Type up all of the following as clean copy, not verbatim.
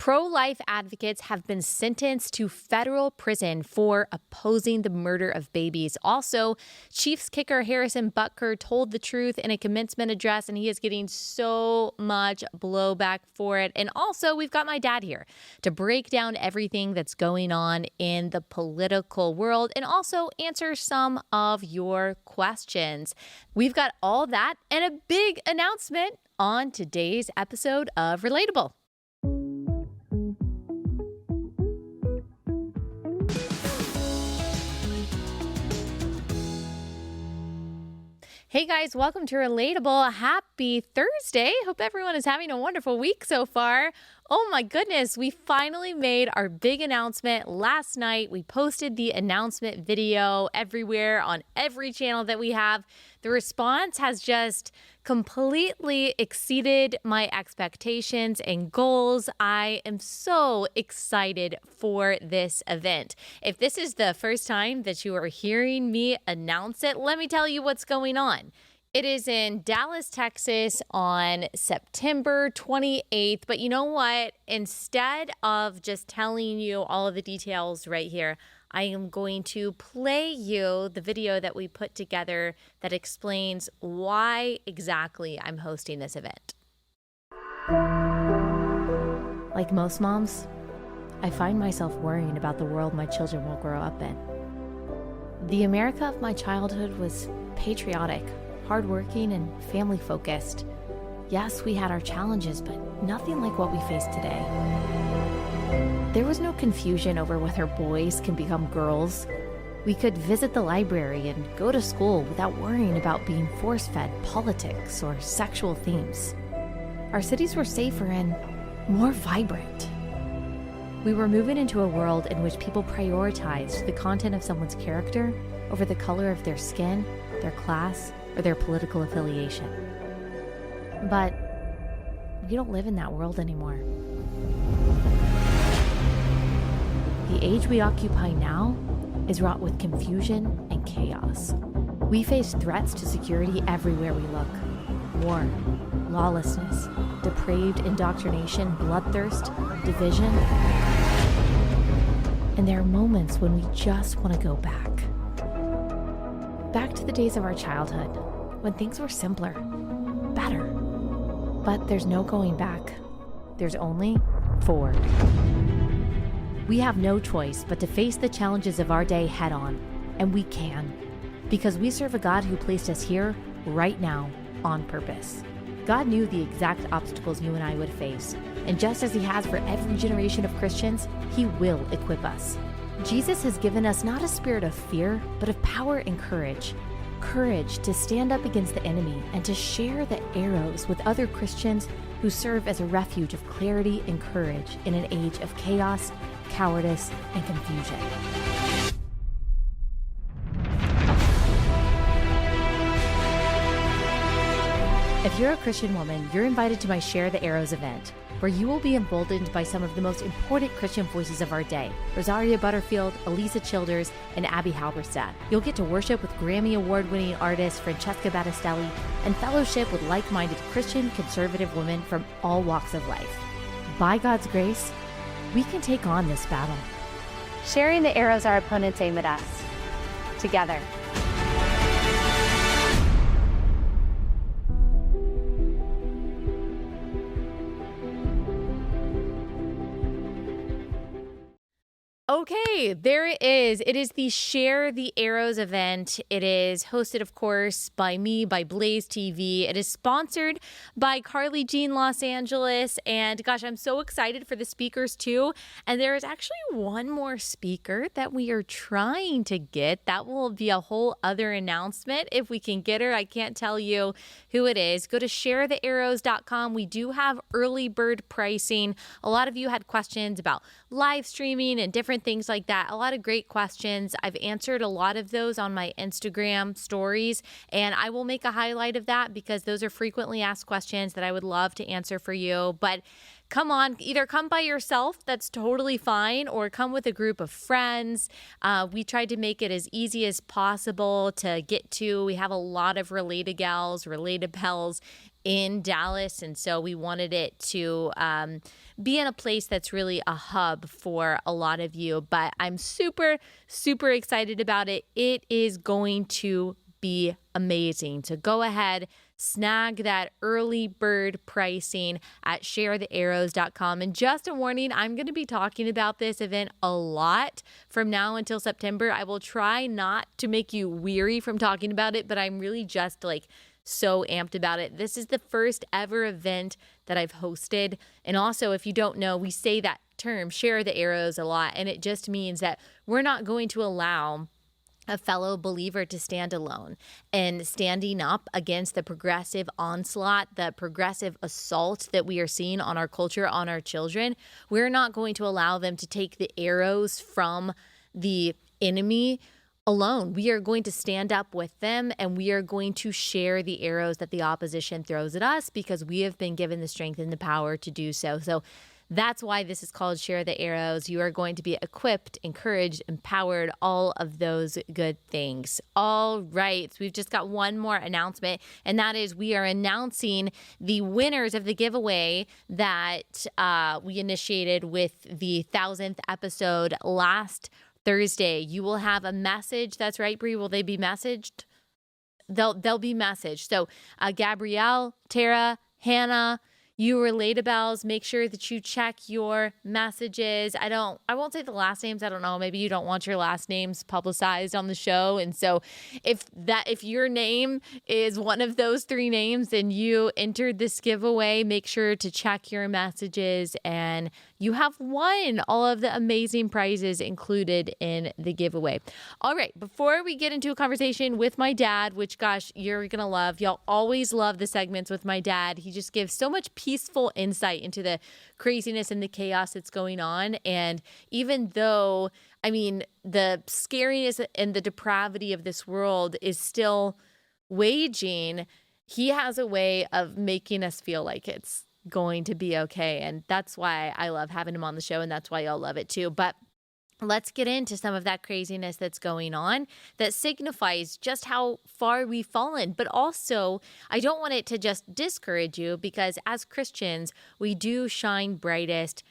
Pro-life advocates have been sentenced to federal prison for opposing the murder of babies. Also, Chiefs kicker Harrison Butker told the truth in a commencement address, and he is getting so much blowback for it. And also, we've got my dad here to break down everything that's going on in the political world and also answer some of your questions. We've got all that and a big announcement on today's episode of Relatable. Hey guys, welcome to Relatable. Happy Thursday. Hope everyone is having a wonderful week so far. Oh my goodness, we finally made our big announcement last night. We posted the announcement video everywhere on every channel that we have. The response has just completely exceeded my expectations and goals. I am so excited for this event. If this is the first time that you are hearing me announce it, let me tell you what's going on. It is in Dallas, Texas on September 28th. But you know what? Instead of just telling you all of the details right here, I am going to play you the video that we put together that explains why exactly I'm hosting this event. Like most moms, I find myself worrying about the world my children will grow up in. The America of my childhood was patriotic, hardworking, and family-focused. Yes, we had our challenges, but nothing like what we face today. There was no confusion over whether boys can become girls. We could visit the library and go to school without worrying about being force-fed politics or sexual themes. Our cities were safer and more vibrant. We were moving into a world in which people prioritized the content of someone's character over the color of their skin, their class, or their political affiliation. But we don't live in that world anymore. The age we occupy now is wrought with confusion and chaos. We face threats to security everywhere we look. War, lawlessness, depraved indoctrination, bloodthirst, division. And there are moments when we just want to go back. Back to the days of our childhood, when things were simpler, better. But there's no going back. There's only forward. We have no choice but to face the challenges of our day head on, and we can, because we serve a God who placed us here right now on purpose. God knew the exact obstacles you and I would face, and just as He has for every generation of Christians, He will equip us. Jesus has given us not a spirit of fear, but of power and courage. Courage to stand up against the enemy and to share the arrows with other Christians who serve as a refuge of clarity and courage in an age of chaos, cowardice, and confusion. If you're a Christian woman, you're invited to my Share the Arrows event, where you will be emboldened by some of the most important Christian voices of our day, Rosaria Butterfield, Elisa Childers, and Abby Halberstadt. You'll get to worship with Grammy Award-winning artist Francesca Battistelli and fellowship with like-minded Christian conservative women from all walks of life. By God's grace, we can take on this battle. Sharing the arrows our opponents aim at us. Together. Okay, there it is. It is the Share the Arrows event. It is hosted, of course, by me, by Blaze TV. It is sponsored by Carly Jean Los Angeles. And gosh, I'm so excited for the speakers too. And there is actually one more speaker that we are trying to get. That will be a whole other announcement if we can get her. I can't tell you who it is. Go to sharethearrows.com. We do have early bird pricing. A lot of you had questions about live streaming and different things like that. A lot of great questions. I've answered a lot of those on my Instagram stories, and I will make a highlight of that because those are frequently asked questions that I would love to answer for you. But come on, either come by yourself, that's totally fine, or come with a group of friends. We tried to make it as easy as possible to get to. We have a lot of related gals, related pals in Dallas. And so we wanted it to be in a place that's really a hub for a lot of you. But I'm super, super excited about it. It is going to be amazing. So go ahead, snag that early bird pricing at sharethearrows.com. And just a warning, I'm going to be talking about this event a lot from now until September. I will try not to make you weary from talking about it, but I'm really just like so amped about it. This is the first ever event that I've hosted. And also, if you don't know, we say that term, share the arrows, a lot. And it just means that we're not going to allow a fellow believer to stand alone, and standing up against the progressive onslaught, the progressive assault that we are seeing on our culture, on our children. We're not going to allow them to take the arrows from the enemy alone. We are going to stand up with them, and we are going to share the arrows that the opposition throws at us, because we have been given the strength and the power to do so. So that's why this is called Share the Arrows. You are going to be equipped, encouraged, empowered, all of those good things. All right. So we've just got one more announcement, and that is we are announcing the winners of the giveaway that we initiated with the 1,000th episode last Thursday. You will have a message. That's right, Bree. Will they be messaged? They'll be messaged. So Gabrielle, Tara, Hannah, you relatables, make sure that you check your messages. I won't say the last names. I don't know. Maybe you don't want your last names publicized on the show. And so if your name is one of those three names and you entered this giveaway, make sure to check your messages, and you have won all of the amazing prizes included in the giveaway. All right. Before we get into a conversation with my dad, which, gosh, you're going to love. Y'all always love the segments with my dad. He just gives so much peaceful insight into the craziness and the chaos that's going on. And even though, I mean, the scariness and the depravity of this world is still waging, he has a way of making us feel like it's going to be okay. And that's why I love having him on the show, and that's why y'all love it too. But let's get into some of that craziness that's going on that signifies just how far we've fallen. But also, I don't want it to just discourage you, because as Christians, we do shine brightest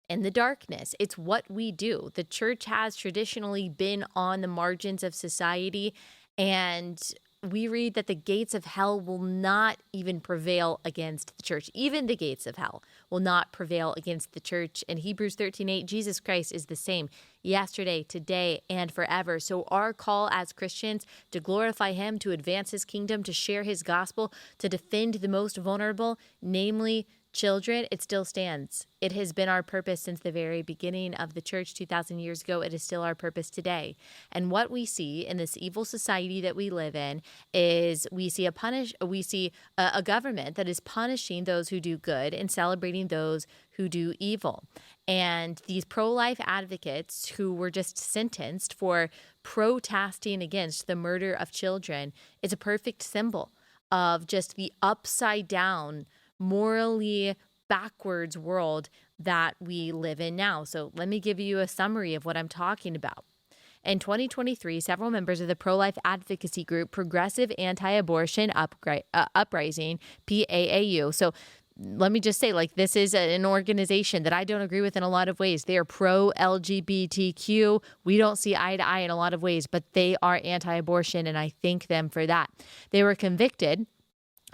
in the darkness. It's what we do. The church has traditionally been on the margins of society, and we read that the gates of hell will not even prevail against the church. Even the gates of hell will not prevail against the church. In Hebrews 13:8, Jesus Christ is the same yesterday, today, and forever. So our call as Christians to glorify him, to advance his kingdom, to share his gospel, to defend the most vulnerable, namely children, it still stands. It has been our purpose since the very beginning of the church 2,000 years ago. It is still our purpose today. And what we see in this evil society that we live in is we see a government that is punishing those who do good and celebrating those who do evil. And these pro-life advocates who were just sentenced for protesting against the murder of children is a perfect symbol of just the upside down, morally backwards world that we live in now. So let me give you a summary of what I'm talking about. In 2023, several members of the pro-life advocacy group Progressive Anti-Abortion Uprising, PAAU. So let me just say, like, this is an organization that I don't agree with in a lot of ways. They are pro-LGBTQ. We don't see eye to eye in a lot of ways, but they are anti-abortion, and I thank them for that. They were convicted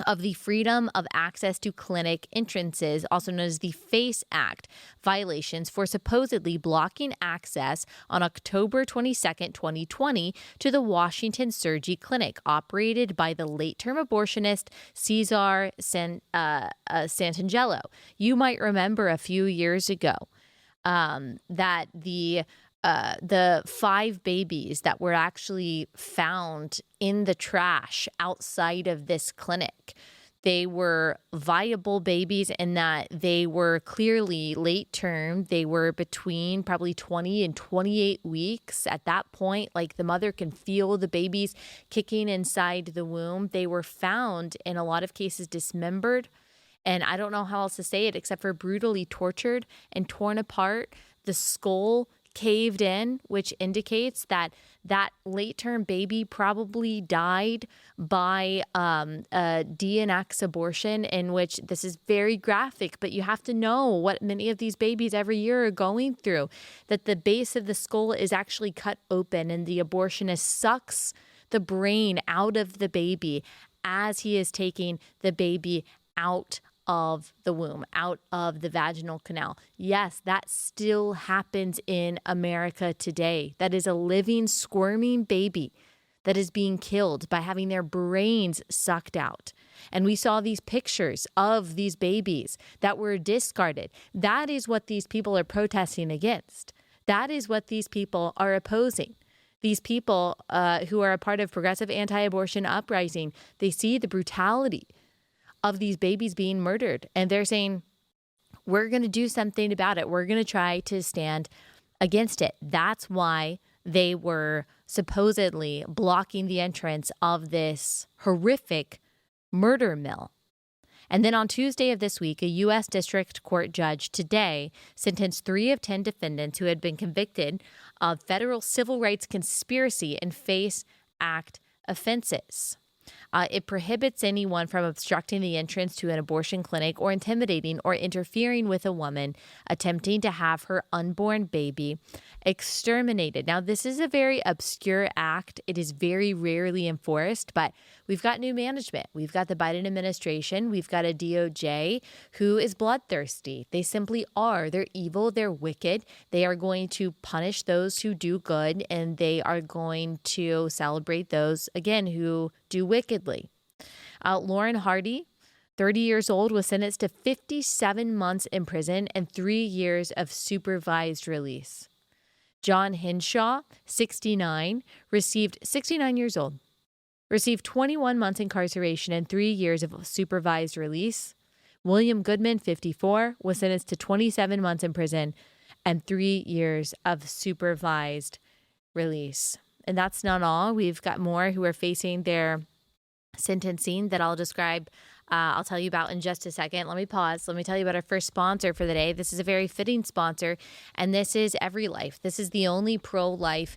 of the Freedom of Access to Clinic Entrances, also known as the FACE Act, violations for supposedly blocking access on October 22nd, 2020 to the Washington Surgery Clinic, operated by the late-term abortionist Cesar Santangelo. You might remember a few years ago that the 5 babies that were actually found in the trash outside of this clinic, they were viable babies in that they were clearly late term. They were between probably 20 and 28 weeks at that point. Like, the mother can feel the babies kicking inside the womb. They were found in a lot of cases dismembered. And I don't know how else to say it except for brutally tortured and torn apart. The skull caved in, which indicates that late-term baby probably died by a DNX abortion, in which this is very graphic, but you have to know what many of these babies every year are going through, that the base of the skull is actually cut open and the abortionist sucks the brain out of the baby as he is taking the baby out of the womb, out of the vaginal canal. Yes, that still happens in America today. That is a living, squirming baby that is being killed by having their brains sucked out. And we saw these pictures of these babies that were discarded. That is what these people are protesting against. That is what these people are opposing. These people who are a part of progressive anti-abortion uprising, they see the brutality of these babies being murdered. And they're saying, we're going to do something about it. We're going to try to stand against it. That's why they were supposedly blocking the entrance of this horrific murder mill. And then on Tuesday of this week, a U.S. District Court judge today sentenced 3 of 10 defendants who had been convicted of federal civil rights conspiracy and FACE Act offenses. It prohibits anyone from obstructing the entrance to an abortion clinic or intimidating or interfering with a woman attempting to have her unborn baby exterminated. Now, this is a very obscure act. It is very rarely enforced, but we've got new management. We've got the Biden administration. We've got a DOJ who is bloodthirsty. They simply are. They're evil. They're wicked. They are going to punish those who do good, and they are going to celebrate those, again, who do wickedly. Lauren Hardy, 30 years old, was sentenced to 57 months in prison and 3 years of supervised release. John Hinshaw, 69 years old, received 21 months incarceration and 3 years of supervised release. William Goodman, 54, was sentenced to 27 months in prison and 3 years of supervised release. And that's not all. We've got more who are facing their sentencing that I'll describe. I'll tell you about in just a second. Let me pause. Let me tell you about our first sponsor for the day. This is a very fitting sponsor, and this is EveryLife. This is the only pro-life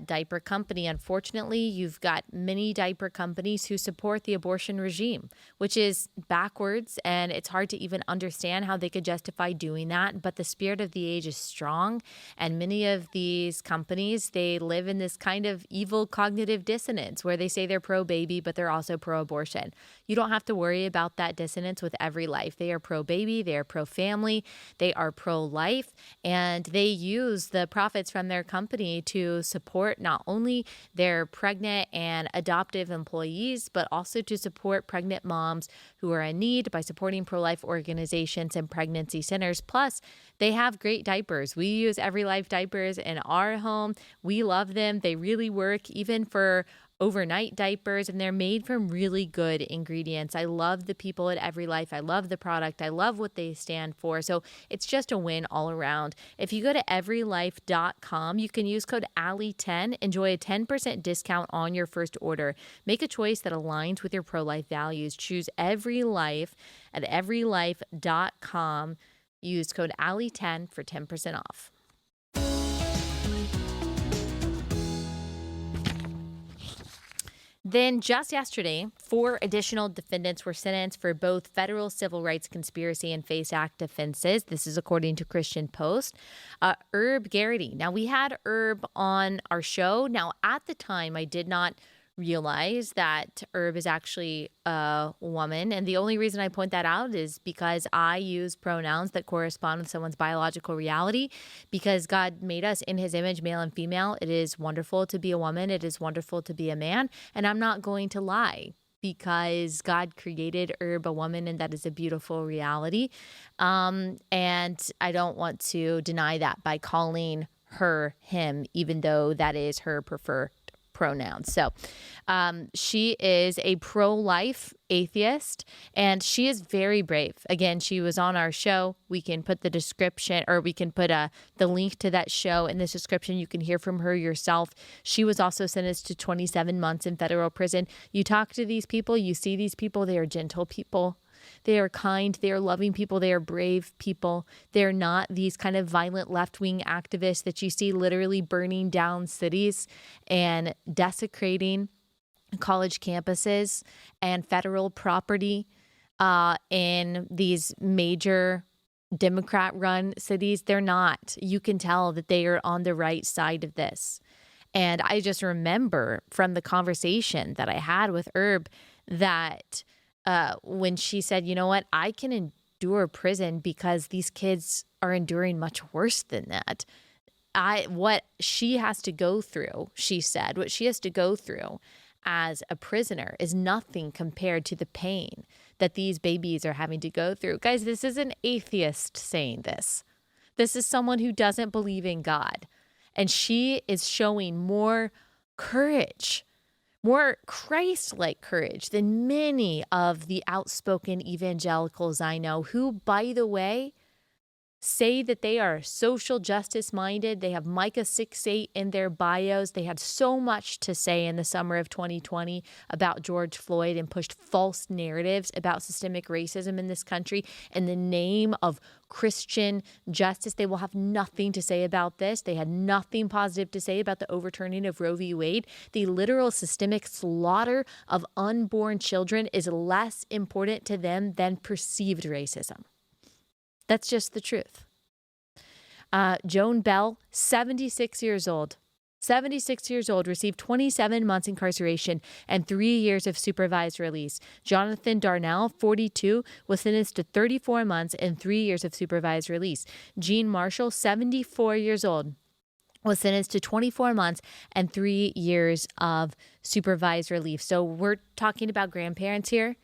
diaper company. Unfortunately, you've got many diaper companies who support the abortion regime, which is backwards, and it's hard to even understand how they could justify doing that. But the spirit of the age is strong, and many of these companies, they live in this kind of evil cognitive dissonance where they say they're pro-baby, but they're also pro-abortion. You don't have to worry about that dissonance with EveryLife. They are pro-baby, they are pro-family, they are pro-life, and they use the profits from their company to support not only their pregnant and adoptive employees, but also to support pregnant moms who are in need by supporting pro-life organizations and pregnancy centers. Plus, they have great diapers. We use EveryLife diapers in our home. We love them. They really work even for overnight diapers, and they're made from really good ingredients. I love the people at EveryLife. I love the product. I love what they stand for. So it's just a win all around. If you go to everylife.com, you can use code Allie10, enjoy a 10% discount on your first order. Make a choice that aligns with your pro-life values. Choose EveryLife at everylife.com. Use code Allie10 for 10% off. Then just yesterday, 4 additional defendants were sentenced for both federal civil rights conspiracy and FACE Act offenses. This is according to Christian Post. Herb Garrity. Now, we had Herb on our show. Now, at the time, I did not realize that Herb is actually a woman. And the only reason I point that out is because I use pronouns that correspond with someone's biological reality, because God made us in his image, male and female. It is wonderful to be a woman. It is wonderful to be a man. And I'm not going to lie, because God created Herb a woman, and that is a beautiful reality. And I don't want to deny that by calling her him, even though that is her preferred pronouns. So she is a pro-life atheist, and she is very brave. Again, she was on our show. We can put the description, or we can put the link to that show in this description. You can hear from her yourself. She was also sentenced to 27 months in federal prison. You talk to these people, you see these people, they are gentle people. They are kind. They are loving people. They are brave people. They're not these kind of violent left-wing activists that you see literally burning down cities and desecrating college campuses and federal property in these major Democrat-run cities. They're not. You can tell that they are on the right side of this. And I just remember from the conversation that I had with Herb that when she said, you know what, I can endure prison because these kids are enduring much worse than that. What she has to go through, she said, what she has to go through as a prisoner is nothing compared to the pain that these babies are having to go through. Guys, this is an atheist saying this. This is someone who doesn't believe in God. And she is showing more courage, more Christ-like courage than many of the outspoken evangelicals I know who, by the way, say that they are social justice minded. They have Micah 6:8 in their bios. They had so much to say in the summer of 2020 about George Floyd and pushed false narratives about systemic racism in this country in the name of Christian justice. They will have nothing to say about this. They had nothing positive to say about the overturning of Roe v. Wade. The literal systemic slaughter of unborn children is less important to them than perceived racism. That's just the truth. Joan Bell, 76 years old, received 27 months incarceration and 3 years of supervised release. Jonathan Darnell, 42, was sentenced to 34 months and 3 years of supervised release. Jean Marshall, 74 years old, was sentenced to 24 months and 3 years of supervised release. So we're talking about grandparents here.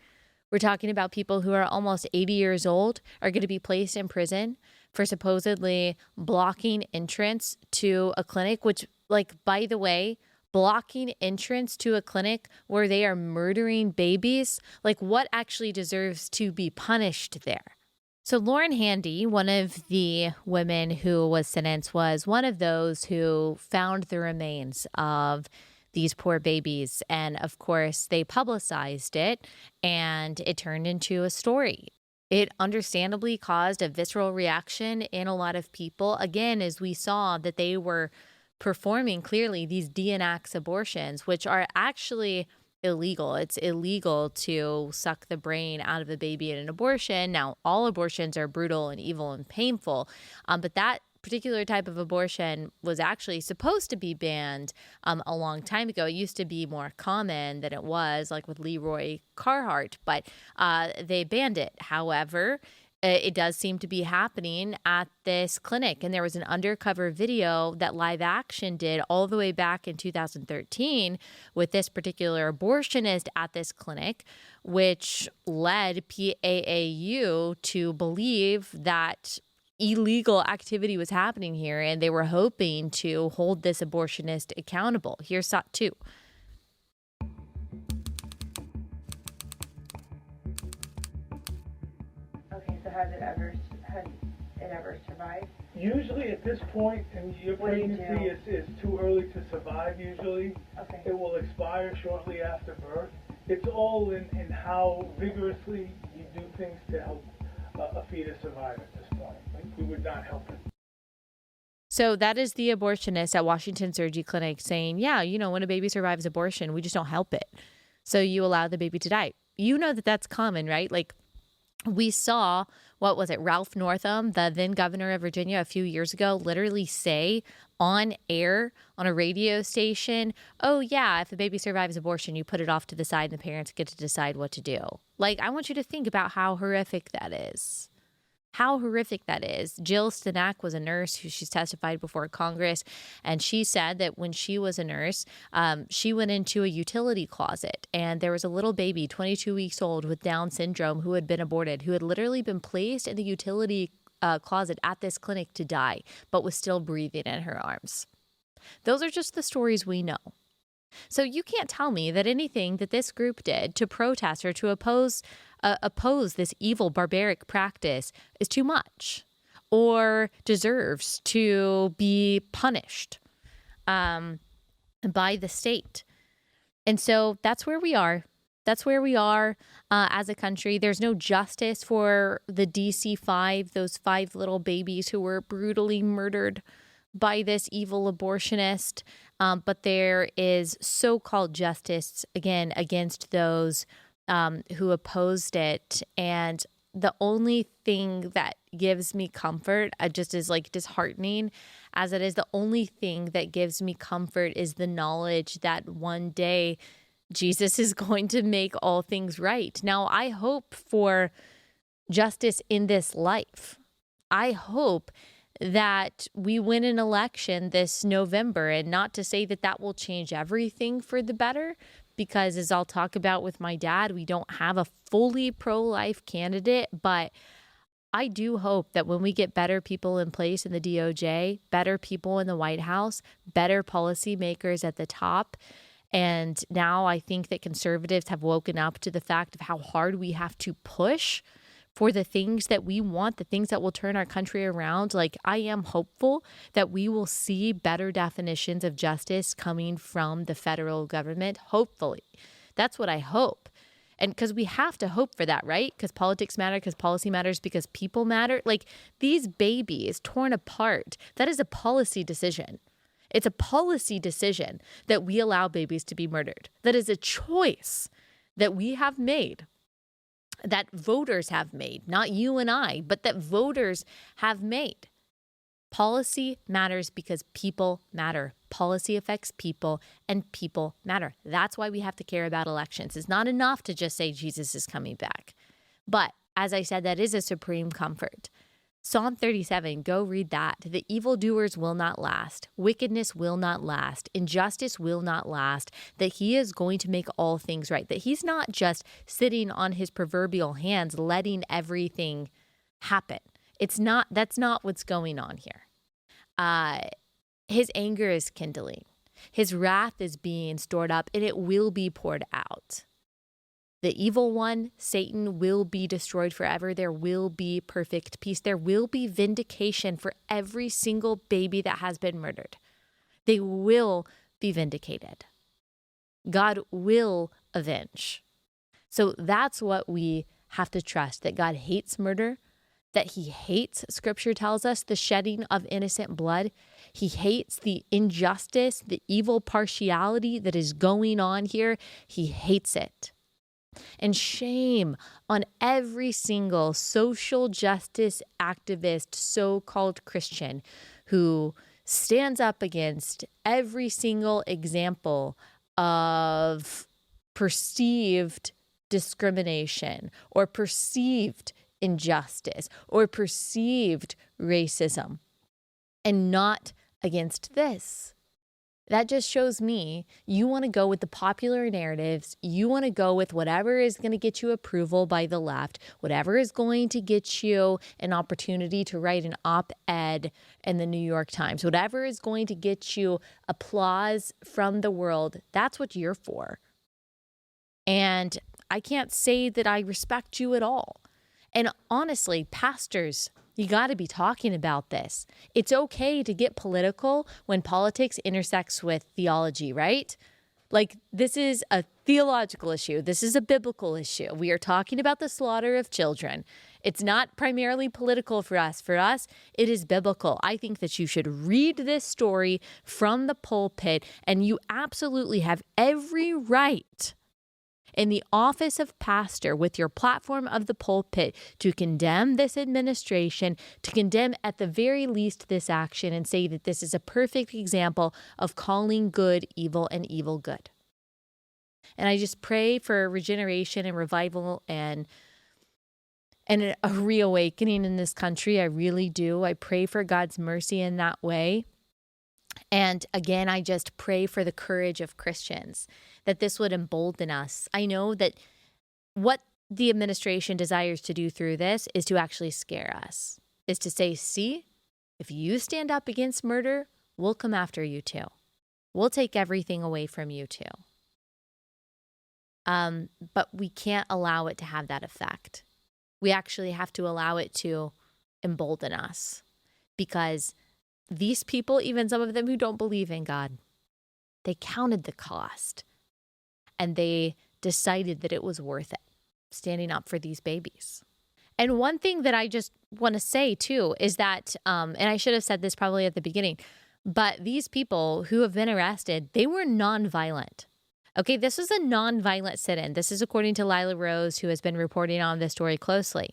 We're talking about people who are almost 80 years old are going to be placed in prison for supposedly blocking entrance to a clinic, which, like, by the way, blocking entrance to a clinic where they are murdering babies, like, what actually deserves to be punished there? So Lauren Handy, one of the women who was sentenced, was one of those who found the remains of these poor babies. And of course, they publicized it and it turned into a story. It understandably caused a visceral reaction in a lot of people. Again, as we saw that they were performing clearly these de-enact abortions, which are actually illegal. It's illegal to suck the brain out of a baby in an abortion. Now, all abortions are brutal and evil and painful, but that particular type of abortion was actually supposed to be banned a long time ago. It used to be more common than it was, like with Leroy Carhart, but they banned it. However, it does seem to be happening at this clinic. And there was an undercover video that Live Action did all the way back in 2013 with this particular abortionist at this clinic, which led PAAU to believe that illegal activity was happening here, and they were hoping to hold this abortionist accountable. Here's SOT 2. Okay, so has it ever survived? Usually at this point in your pregnancy, it's too early to survive usually. Okay. It will expire shortly after birth. It's all in how vigorously you do things to help a fetus survive at this point. Like, we would not help it. So that is the abortionist at Washington Surgery Clinic saying, yeah, you know, when a baby survives abortion, we just don't help it. So you allow the baby to die. You know that that's common, right? Like, we saw, what was it, Ralph Northam, the then governor of Virginia a few years ago, literally say on air on a radio station, oh yeah, if a baby survives abortion, you put it off to the side and the parents get to decide what to do. Like, I want you to think about how horrific that is. How horrific that is. Jill Stanak was a nurse who she's testified before Congress, and she said that when she was a nurse, she went into a utility closet, and there was a little baby, 22 weeks old, with Down syndrome who had been aborted, who had literally been placed in the utility closet at this clinic to die, but was still breathing in her arms. Those are just the stories we know. So you can't tell me that anything that this group did to protest or to oppose this evil, barbaric practice is too much or deserves to be punished by the state. And so that's where we are. That's where we are as a country. There's no justice for the DC-5, those 5 little babies who were brutally murdered by this evil abortionist. But there is so-called justice, again, against those who opposed it. And the only thing that gives me comfort, just as like disheartening as it is, the only thing that gives me comfort is the knowledge that one day Jesus is going to make all things right. Now, I hope for justice in this life. I hope that we win an election this November, and not to say that that will change everything for the better, because as I'll talk about with my dad, we don't have a fully pro-life candidate, but I do hope that when we get better people in place in the DOJ, better people in the White House, better policymakers at the top, and now I think that conservatives have woken up to the fact of how hard we have to push for the things that we want, the things that will turn our country around. Like, I am hopeful that we will see better definitions of justice coming from the federal government. Hopefully. That's what I hope. And because we have to hope for that, right? Because politics matter, because policy matters, because people matter. Like, these babies torn apart, that is a policy decision. It's a policy decision that we allow babies to be murdered. That is a choice that we have made, that voters have made, not you and I, but that voters have made. Policy matters because people matter. Policy affects people, and people matter. That's why we have to care about elections. It's not enough to just say Jesus is coming back. But as I said, that is a supreme comfort. Psalm 37, go read that. The evildoers will not last. Wickedness will not last. Injustice will not last. That he is going to make all things right. That he's not just sitting on his proverbial hands letting everything happen. That's not what's going on here. His anger is kindling. His wrath is being stored up, and it will be poured out. The evil one, Satan, will be destroyed forever. There will be perfect peace. There will be vindication for every single baby that has been murdered. They will be vindicated. God will avenge. So that's what we have to trust, that God hates murder, that he hates, Scripture tells us, the shedding of innocent blood. He hates the injustice, the evil partiality that is going on here. He hates it. And shame on every single social justice activist, so-called Christian, who stands up against every single example of perceived discrimination or perceived injustice or perceived racism, and not against this. That just shows me you want to go with the popular narratives. You want to go with whatever is going to get you approval by the left, whatever is going to get you an opportunity to write an op-ed in the New York Times, whatever is going to get you applause from the world. That's what you're for. And I can't say that I respect you at all. And honestly, pastors, you got to be talking about this. It's okay to get political when politics intersects with theology, right? Like, this is a theological issue. This is a biblical issue. We are talking about the slaughter of children. It's not primarily political for us. For us, it is biblical. I think that you should read this story from the pulpit, and you absolutely have every right in the office of pastor, with your platform of the pulpit, to condemn this administration, to condemn at the very least this action, and say that this is a perfect example of calling good evil and evil good. And I just pray for regeneration and revival and a reawakening in this country. I really do. I pray for God's mercy in that way. And again, I just pray for the courage of Christians, that this would embolden us. I know that what the administration desires to do through this is to actually scare us, is to say, see, if you stand up against murder, we'll come after you too. We'll take everything away from you too. But we can't allow it to have that effect. We actually have to allow it to embolden us, because these people, even some of them who don't believe in God, they counted the cost, and they decided that it was worth it, standing up for these babies. And one thing that I just want to say too is that, and I should have said this probably at the beginning, but these people who have been arrested, they were nonviolent. Okay, this was a nonviolent sit-in. This is according to Lila Rose, who has been reporting on this story closely.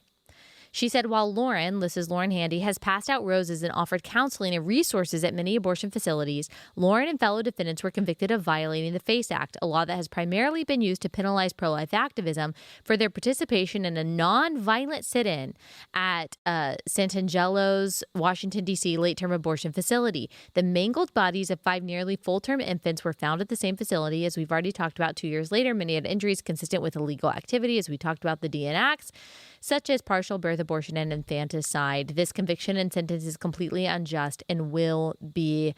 She said, while Lauren, this is Lauren Handy, has passed out roses and offered counseling and resources at many abortion facilities, Lauren and fellow defendants were convicted of violating the FACE Act, a law that has primarily been used to penalize pro-life activism for their participation in a non-violent sit-in at Sant'Angelo's Washington, D.C. late-term abortion facility. The mangled bodies of 5 nearly full-term infants were found at the same facility. As we've already talked about, 2 years later, many had injuries consistent with illegal activity, as we talked about the DN Acts, such as partial birth abortion and infanticide. This conviction and sentence is completely unjust and will be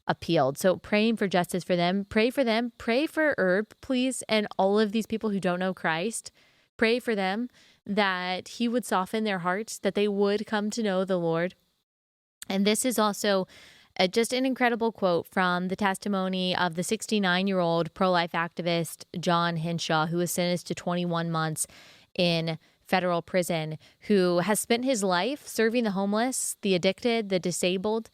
appealed. So praying for justice for them. Pray for Herb, please, and all of these people who don't know Christ. Pray for them that he would soften their hearts, that they would come to know the Lord. And this is also just an incredible quote from the testimony of the 69-year-old pro-life activist John Henshaw, who was sentenced to 21 months in federal prison, who has spent his life serving the homeless, the addicted, the disabled.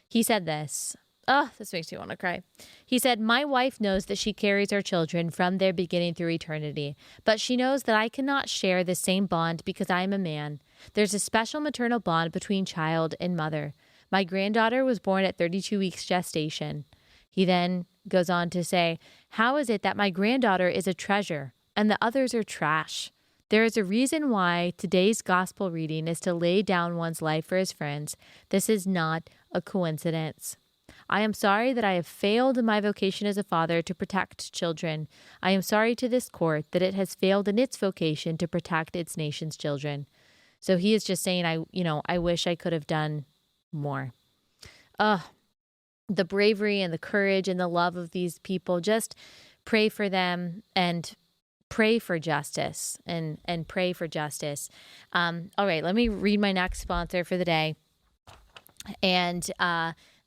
He said this. Oh, this makes me want to cry. He said, "My wife knows that she carries our children from their beginning through eternity, but she knows that I cannot share the same bond because I am a man. There's a special maternal bond between child and mother. My granddaughter was born at 32 weeks gestation." He then goes on to say, "How is it that my granddaughter is a treasure and the others are trash? There is a reason why today's gospel reading is to lay down one's life for his friends. This is not a coincidence. I am sorry that I have failed in my vocation as a father to protect children. I am sorry to this court that it has failed in its vocation to protect its nation's children." So he is just saying, I wish I could have done more. The bravery and the courage and the love of these people, just pray for them and pray for justice and pray for justice. All right, let me read my next sponsor for the day. And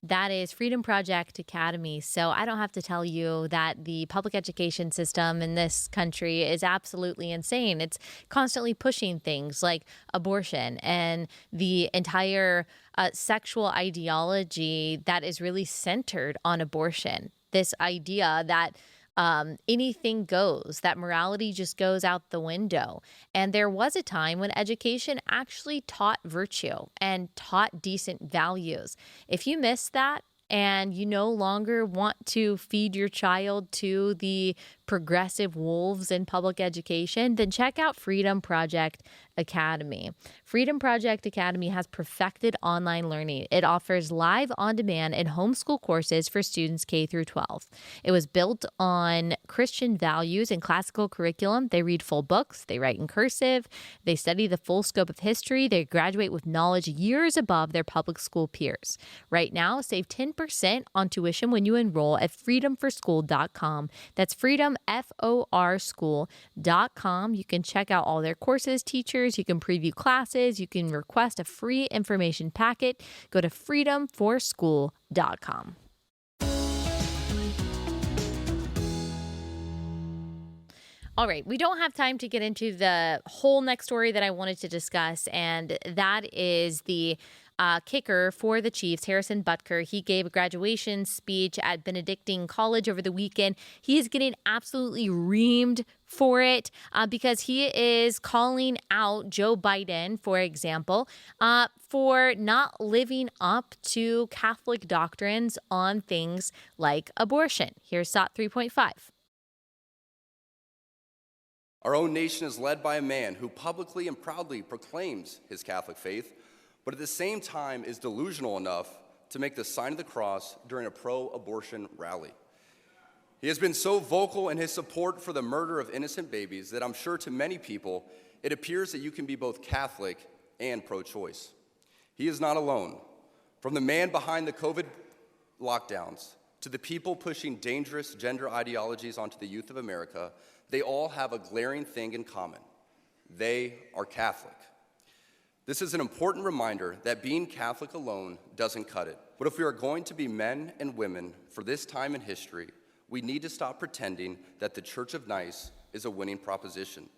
that is Freedom Project Academy. So I don't have to tell you that the public education system in this country is absolutely insane. It's constantly pushing things like abortion and the entire sexual ideology that is really centered on abortion. This idea that anything goes, that morality just goes out the window. And there was a time when education actually taught virtue and taught decent values. If you miss that and you no longer want to feed your child to the progressive wolves in public education, then check out Freedom Project Academy. Freedom Project Academy has perfected online learning. It offers live, on-demand, and homeschool courses for students K through 12. It was built on Christian values and classical curriculum. They read full books. They write in cursive. They study the full scope of history. They graduate with knowledge years above their public school peers. Right now, save 10% on tuition when you enroll at freedomforschool.com. That's freedomforschool.com. You can check out all their courses, teachers. You can preview classes. You can request a free information packet. Go to freedomforschool.com. All right, we don't have time to get into the whole next story that I wanted to discuss, and that is the kicker for the Chiefs, Harrison Butker. He gave a graduation speech at Benedictine College over the weekend. He is getting absolutely reamed for it because he is calling out Joe Biden, for example, for not living up to Catholic doctrines on things like abortion. Here's SOT 3.5. Our own nation is led by a man who publicly and proudly proclaims his Catholic faith, but at the same time is delusional enough to make the sign of the cross during a pro-abortion rally. He has been so vocal in his support for the murder of innocent babies that I'm sure to many people it appears that you can be both Catholic and pro-choice. He is not alone. From the man behind the COVID lockdowns to the people pushing dangerous gender ideologies onto the youth of America, they all have a glaring thing in common. They are Catholic. This is an important reminder that being Catholic alone doesn't cut it. But if we are going to be men and women for this time in history, we need to stop pretending that the Church of Nice is a winning proposition.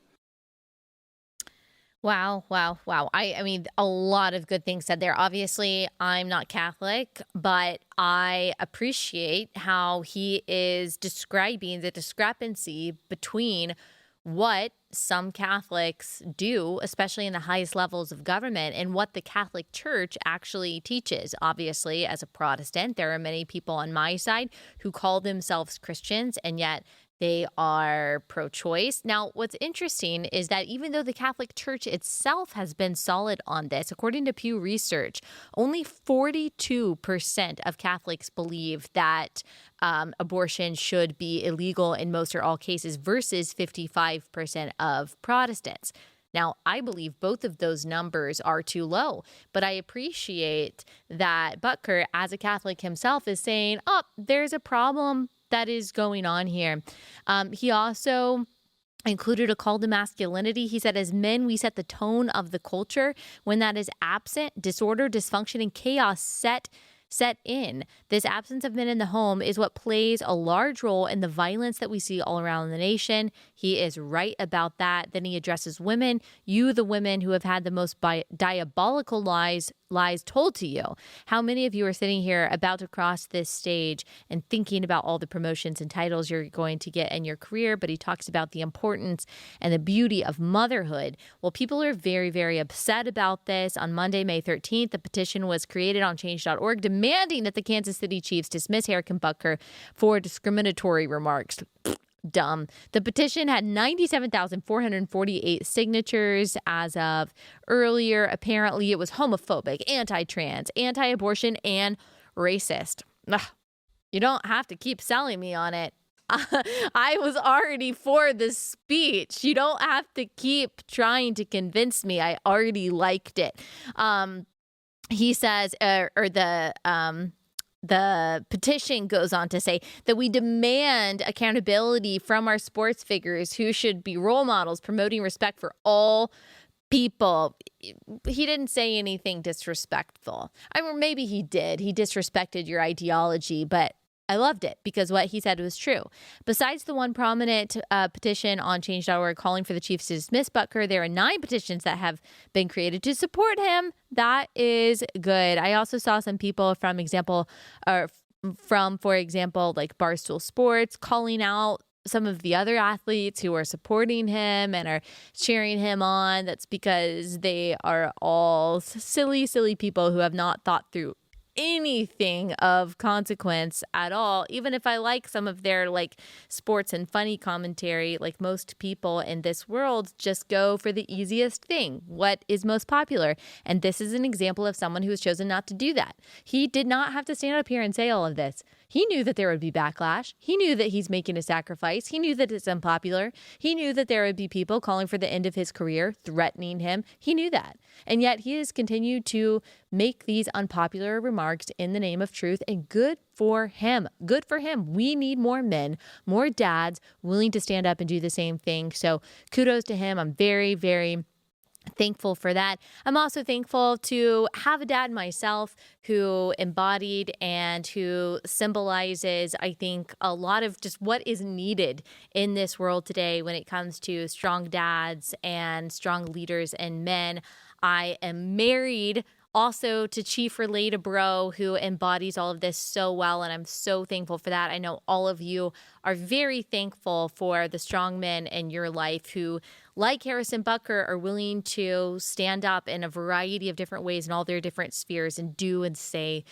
Wow, wow, wow. I mean, a lot of good things said there. Obviously, I'm not Catholic, but I appreciate how he is describing the discrepancy between what some Catholics do, especially in the highest levels of government, and what the Catholic Church actually teaches. Obviously, as a Protestant, there are many people on my side who call themselves Christians, and yet they are pro-choice. Now, what's interesting is that even though the Catholic Church itself has been solid on this, according to Pew Research, only 42% of Catholics believe that abortion should be illegal in most or all cases versus 55% of Protestants. Now, I believe both of those numbers are too low, but I appreciate that Butker, as a Catholic himself, is saying, oh, there's a problem that is going on here. He also included a call to masculinity. He said, as men, we set the tone of the culture. When that is absent, disorder, dysfunction, and chaos set in. This absence of men in the home is what plays a large role in the violence that we see all around the nation. He is right about that. Then he addresses women, you, the women who have had the most diabolical lies told to you. How many of you are sitting here about to cross this stage and thinking about all the promotions and titles you're going to get in your career? But he talks about the importance and the beauty of motherhood. Well, people are very, very upset about this. On Monday, May 13th, the petition was created on change.org demanding that the Kansas City Chiefs dismiss Harrison Butker for discriminatory remarks. Dumb. The petition had 97,448 signatures as of earlier. Apparently, it was homophobic, anti-trans, anti-abortion, and racist. Ugh. You don't have to keep selling me on it. I was already for this speech. You don't have to keep trying to convince me. I already liked it. He says, the petition goes on to say that we demand accountability from our sports figures who should be role models, promoting respect for all people. He didn't say anything disrespectful. I mean, maybe he did. He disrespected your ideology, but I loved it because what he said was true. Besides the one prominent petition on change.org calling for the Chiefs to dismiss Butker, there are 9 petitions that have been created to support him. That is good. I also saw some people for example, like Barstool Sports calling out some of the other athletes who are supporting him and are cheering him on. That's because they are all silly, silly people who have not thought through anything of consequence at all. Even if I like some of their sports and funny commentary, like most people in this world just go for the easiest thing, what is most popular. And this is an example of someone who has chosen not to do that. He did not have to stand up here and say all of this. He knew that there would be backlash. He knew that he's making a sacrifice. He knew that it's unpopular. He knew that there would be people calling for the end of his career, threatening him. He knew that. And yet he has continued to make these unpopular remarks in the name of truth, and good for him. Good for him. We need more men, more dads willing to stand up and do the same thing. So kudos to him. I'm very, very thankful for that. I'm also thankful to have a dad myself who embodied and who symbolizes, I think, a lot of just what is needed in this world today when it comes to strong dads and strong leaders and men. I am married also to Chief Relatable, who embodies all of this so well, and I'm so thankful for that. I know all of you are very thankful for the strong men in your life who, like Harrison Butker, are willing to stand up in a variety of different ways in all their different spheres and do and say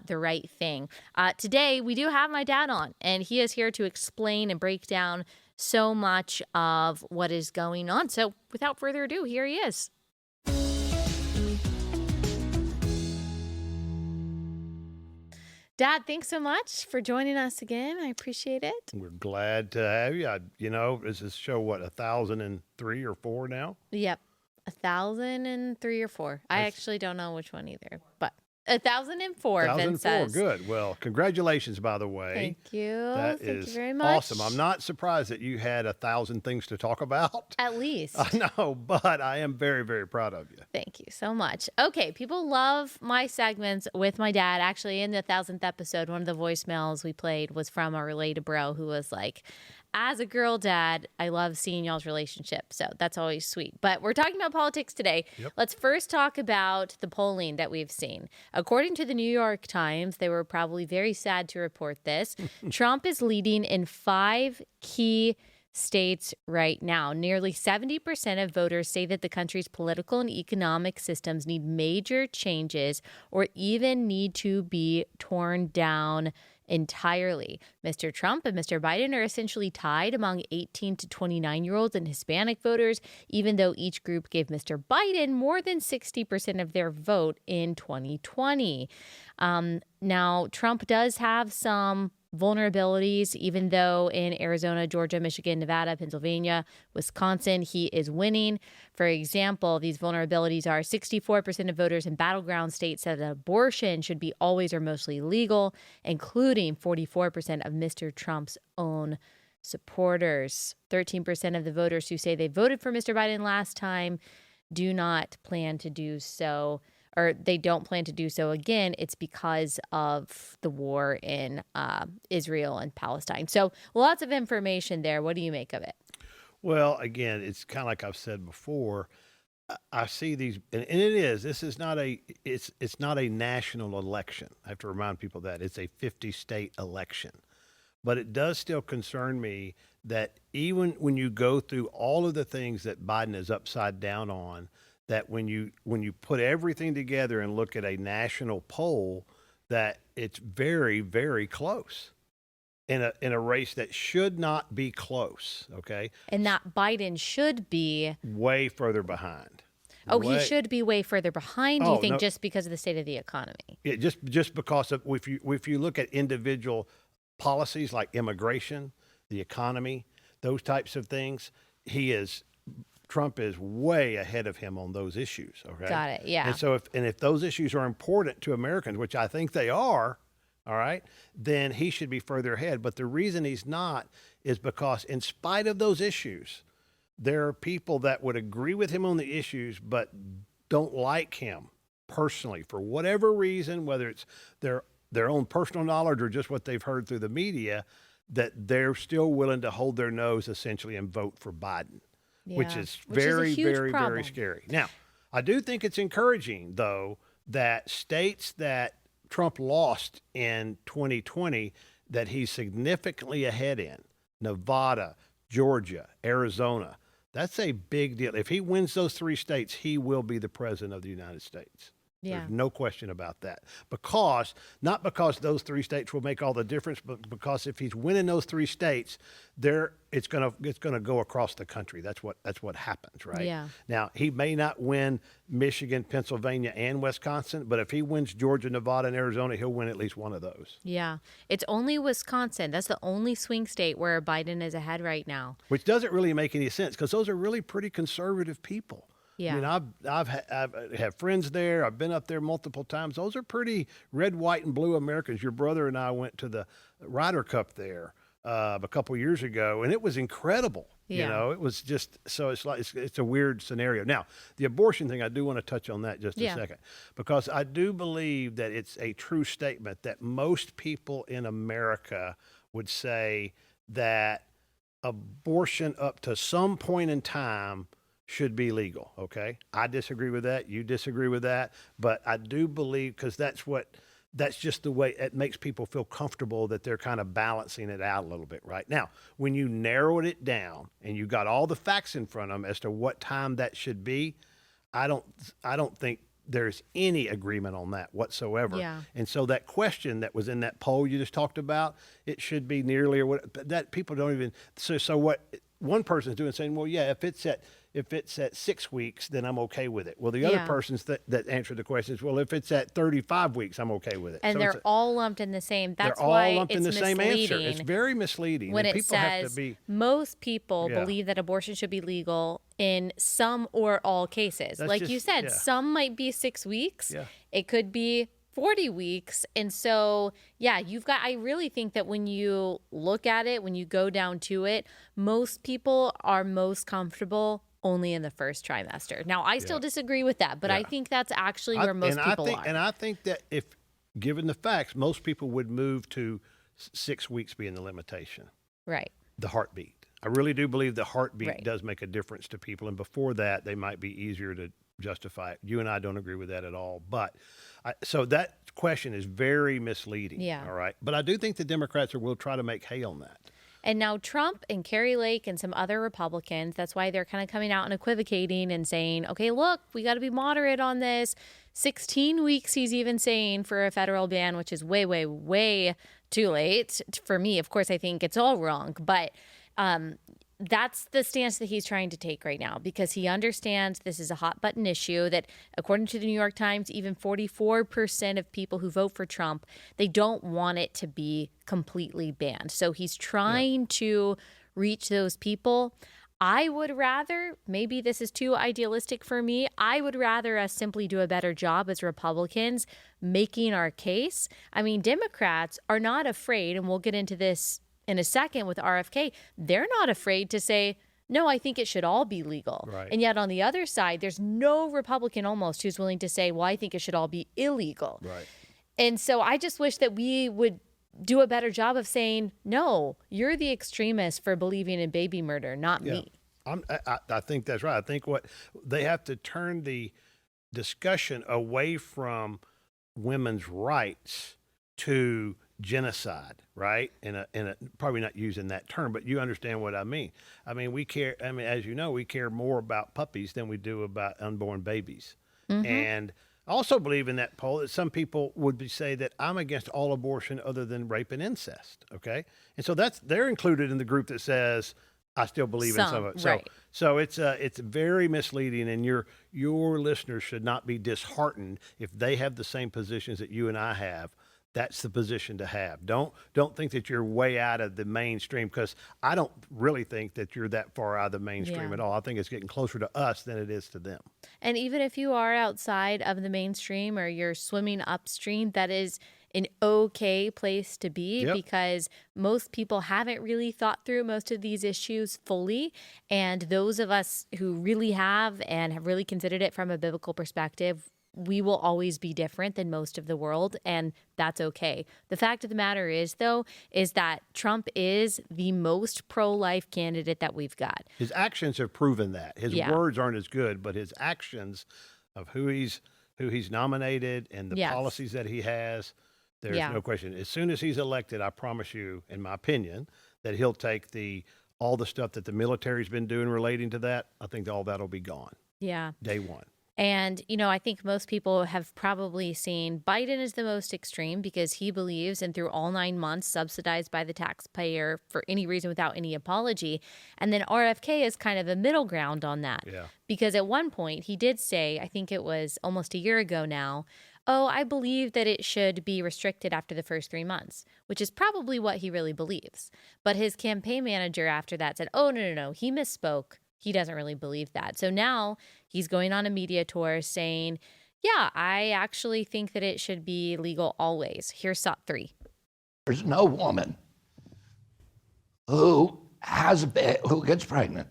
the right thing. Today, we do have my dad on, and he is here to explain and break down so much of what is going on. So without further ado, here he is. Dad, thanks so much for joining us again. I appreciate it. We're glad to have you. Is this show, 1,003 or 4 now? Yep. 1,003 or 4. I actually don't know which one either, but 1,004. 1,004. Good. Well, congratulations, by the way. Thank you. Thank you very much. Awesome. I'm not surprised that you had 1,000 things to talk about. At least. I know, but I am very, very proud of you. Thank you so much. Okay, people love my segments with my dad. Actually, in the 1,000th episode, one of the voicemails we played was from a Relatable who was like, as a girl dad, I love seeing y'all's relationship. So that's always sweet. But we're talking about politics today. Yep. Let's first talk about the polling that we've seen. According to the New York Times, they were probably very sad to report this. Trump is leading in 5 key states right now. Nearly 70% of voters say that the country's political and economic systems need major changes or even need to be torn down entirely. Mr. Trump and Mr. Biden are essentially tied among 18 to 29-year-olds and Hispanic voters, even though each group gave Mr. Biden more than 60% of their vote in 2020. Now, Trump does have some vulnerabilities, even though in Arizona, Georgia, Michigan, Nevada, Pennsylvania, Wisconsin, he is winning. For example, these vulnerabilities are 64% of voters in battleground states said that abortion should be always or mostly legal, including 44% of Mr. Trump's own supporters. 13% of the voters who say they voted for Mr. Biden last time do not plan to do so, or they don't plan to do so again. It's because of the war in Israel and Palestine. So lots of information there. What do you make of it? Well, again, it's kind of like I've said before. I see these, and this is not it's not a national election. I have to remind people that it's a 50-state election. But it does still concern me that even when you go through all of the things that Biden is upside down on, that when you put everything together and look at a national poll, that it's very, very close in a race that should not be close, okay? And that Biden should be way further behind. He should be way further behind, do you think, no, just because of the state of the economy? Yeah, just because of if you look at individual policies like immigration, the economy, those types of things, Trump is way ahead of him on those issues. Okay. Got it. Yeah. And so if those issues are important to Americans, which I think they are, all right, then he should be further ahead. But the reason he's not is because in spite of those issues, there are people that would agree with him on the issues, but don't like him personally for whatever reason, whether it's their own personal knowledge or just what they've heard through the media, that they're still willing to hold their nose essentially and vote for Biden. Yeah. Which is a huge very, problem. very scary. Now, I do think it's encouraging, though, that states that Trump lost in 2020, that he's significantly ahead in, Nevada, Georgia, Arizona, that's a big deal. If he wins those 3 states, he will be the president of the United States. Yeah. There's no question about that. Not because those 3 states will make all the difference, but because if he's winning those 3 states, it's gonna go across the country. That's what happens, right? Yeah. Now, he may not win Michigan, Pennsylvania, and Wisconsin, but if he wins Georgia, Nevada, and Arizona, he'll win at least one of those. Yeah. It's only Wisconsin. That's the only swing state where Biden is ahead right now. Which doesn't really make any sense because those are really pretty conservative people. Yeah. I mean, I've had friends there. I've been up there multiple times. Those are pretty red, white, and blue Americans. Your brother and I went to the Ryder Cup there a couple years ago, and it was incredible. Yeah. It was just so it's a weird scenario. Now, the abortion thing, I do want to touch on that just a second, because I do believe that it's a true statement that most people in America would say that abortion up to some point in time should be legal. Okay. I disagree with that. You disagree with that. But I do believe, because that's just the way it makes people feel comfortable that they're kind of balancing it out a little bit. Right now, when you narrowed it down and you got all the facts in front of them as to what time that should be, I don't think there's any agreement on that whatsoever. Yeah. And so that question that was in that poll you just talked about, it should be nearly or what that people don't even. So what one person's doing, saying, well, yeah, if it's at 6 weeks, then I'm okay with it. Well, the other persons that answered the questions, well, if it's at 35 weeks, I'm okay with it. And so they're all lumped in the same. That's they're why all lumped it's in the same answer. misleading It's very misleading. when and it people have says to be, most people believe that abortion should be legal in some or all cases. That's Like just- you said, yeah. some might be 6 weeks. Yeah. It could be 40 weeks. And so, yeah, I really think that when you look at it, when you go down to it, most people are most comfortable only in the first trimester. Now, I still disagree with that, but I think that's actually where most people are. And I think that if given the facts, most people would move to 6 weeks being the limitation. Right. the heartbeat. I really do believe the heartbeat Right. does make a difference to people. And before that, they might be easier to justify it. You and I don't agree with that at all. But so that question is very misleading. Yeah. All right. But I do think the Democrats will try to make hay on that. And now Trump and Carrie Lake and some other Republicans, that's why they're kind of coming out and equivocating and saying, okay, look, we got to be moderate on this. 16 weeks, he's even saying, for a federal ban, which is way, way, way too late for me. Of course, I think it's all wrong. But that's the stance that he's trying to take right now, because he understands this is a hot button issue that, according to the New York Times, even 44% of people who vote for Trump, they don't want it to be completely banned. So he's trying to reach those people. I would rather, maybe this is too idealistic for me, I would rather us simply do a better job as Republicans making our case. I mean, Democrats are not afraid, and we'll get into this in a second with RFK, they're not afraid to say, no, I think it should all be legal. Right. And yet on the other side, there's no Republican almost who's willing to say, well, I think it should all be illegal. Right. And so I just wish that we would do a better job of saying, no, you're the extremist for believing in baby murder, not me. I think that's right. I think what they have to turn the discussion away from women's rights to genocide, right? In a probably not using that term, but you understand what I mean. I mean, we care. I mean, as you know, we care more about puppies than we do about unborn babies. And I also believe in that poll that some people would say that I'm against all abortion other than rape and incest. Okay, and so they're included in the group that says I still believe in some of it. So, right. so it's very misleading, and your listeners should not be disheartened if they have the same positions that you and I have. That's the position to have. Don't think that you're way out of the mainstream, because I don't really think that you're that far out of the mainstream at all. I think it's getting closer to us than it is to them. And even if you are outside of the mainstream or you're swimming upstream, that is an okay place to be, because most people haven't really thought through most of these issues fully. And those of us who really have and have really considered it from a biblical perspective, we will always be different than most of the world, and that's okay. The fact of the matter is, though, is that Trump is the most pro-life candidate that we've got. His actions have proven that. His words aren't as good, but his actions of who he's nominated and the policies that he has, there's no question. As soon as he's elected, I promise you, in my opinion, that he'll take all the stuff that the military's been doing relating to that. I think all that'll be gone. Yeah. Day one. And, you know, I think most people have probably seen Biden is the most extreme because he believes, and through all 9 months, subsidized by the taxpayer for any reason without any apology. And then RFK is kind of a middle ground on that. Yeah. Because at one point he did say, I think it was almost a year ago now, oh, I believe that it should be restricted after the first 3 months, which is probably what he really believes. But his campaign manager after that said, oh, no, he misspoke. He doesn't really believe that. So now he's going on a media tour saying, yeah, I actually think that it should be legal always. Here's SOT 3. There's no woman who who gets pregnant,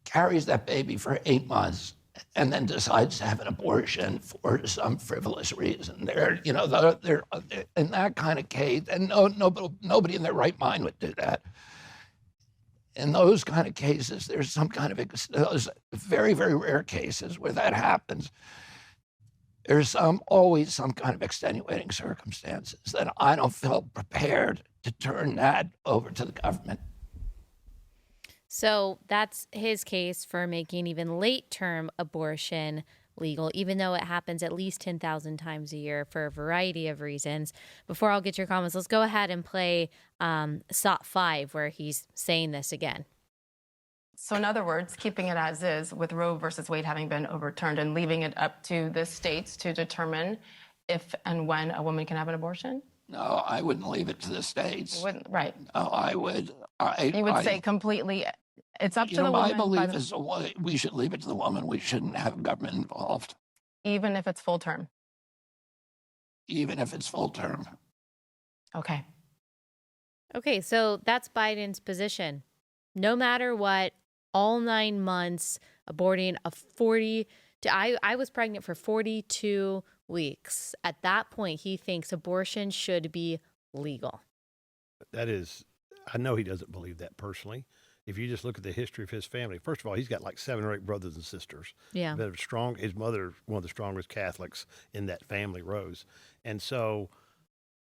carries that baby for 8 months, and then decides to have an abortion for some frivolous reason. They're in that kind of case, and nobody in their right mind would do that. In those kind of cases, there's some kind of those very, very rare cases where that happens. There's always some kind of extenuating circumstances that I don't feel prepared to turn that over to the government. So that's his case for making even late-term abortion legal, even though it happens at least 10,000 times a year for a variety of reasons. Before I'll get your comments, let's go ahead and play SOT 5, where he's saying this again. So in other words, keeping it as is, with Roe versus Wade having been overturned, and leaving it up to the states to determine if and when a woman can have an abortion? No, I wouldn't leave it to the states. You wouldn't, right. No, I would. You would say completely, it's up to the woman. My belief is we should leave it to the woman. We shouldn't have government involved. Even if it's full term? Even if it's full term. Okay. Okay, so that's Biden's position. No matter what, all 9 months, aborting I was pregnant for 42 weeks. At that point, he thinks abortion should be legal. That is, I know he doesn't believe that personally. If you just look at the history of his family, first of all, he's got like 7 or 8 brothers and sisters. Yeah. That are strong. His mother, one of the strongest Catholics in that family, Rose. And so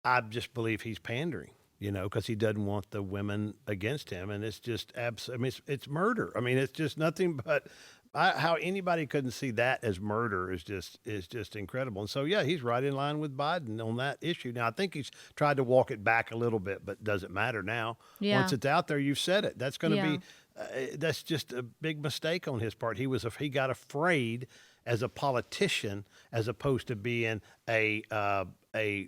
I just believe he's pandering, because he doesn't want the women against him. And it's just it's murder. I mean, it's just nothing but how anybody couldn't see that as murder is just incredible. And so, yeah, he's right in line with Biden on that issue. Now, I think he's tried to walk it back a little bit, but doesn't matter now. Yeah. Once it's out there, you've said it. That's going to be that's just a big mistake on his part. He got afraid as a politician as opposed to being a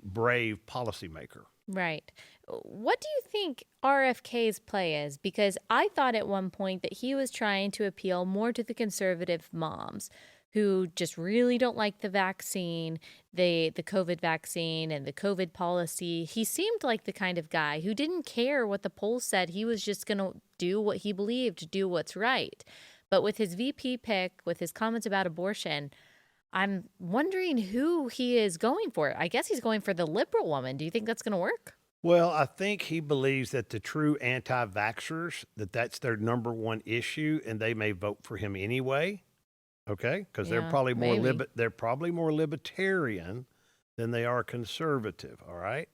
brave policymaker. Right. What do you think RFK's play is? Because I thought at one point that he was trying to appeal more to the conservative moms who just really don't like the vaccine, the COVID vaccine and the COVID policy. He seemed like the kind of guy who didn't care what the polls said. He was just going to do what he believed, do what's right. But with his VP pick, with his comments about abortion, I'm wondering who he is going for. I guess he's going for the liberal woman. Do you think that's going to work? Well, I think he believes that the true anti-vaxxers, that's their number one issue, and they may vote for him anyway. Okay, because they're probably more libertarian than they are conservative. All right,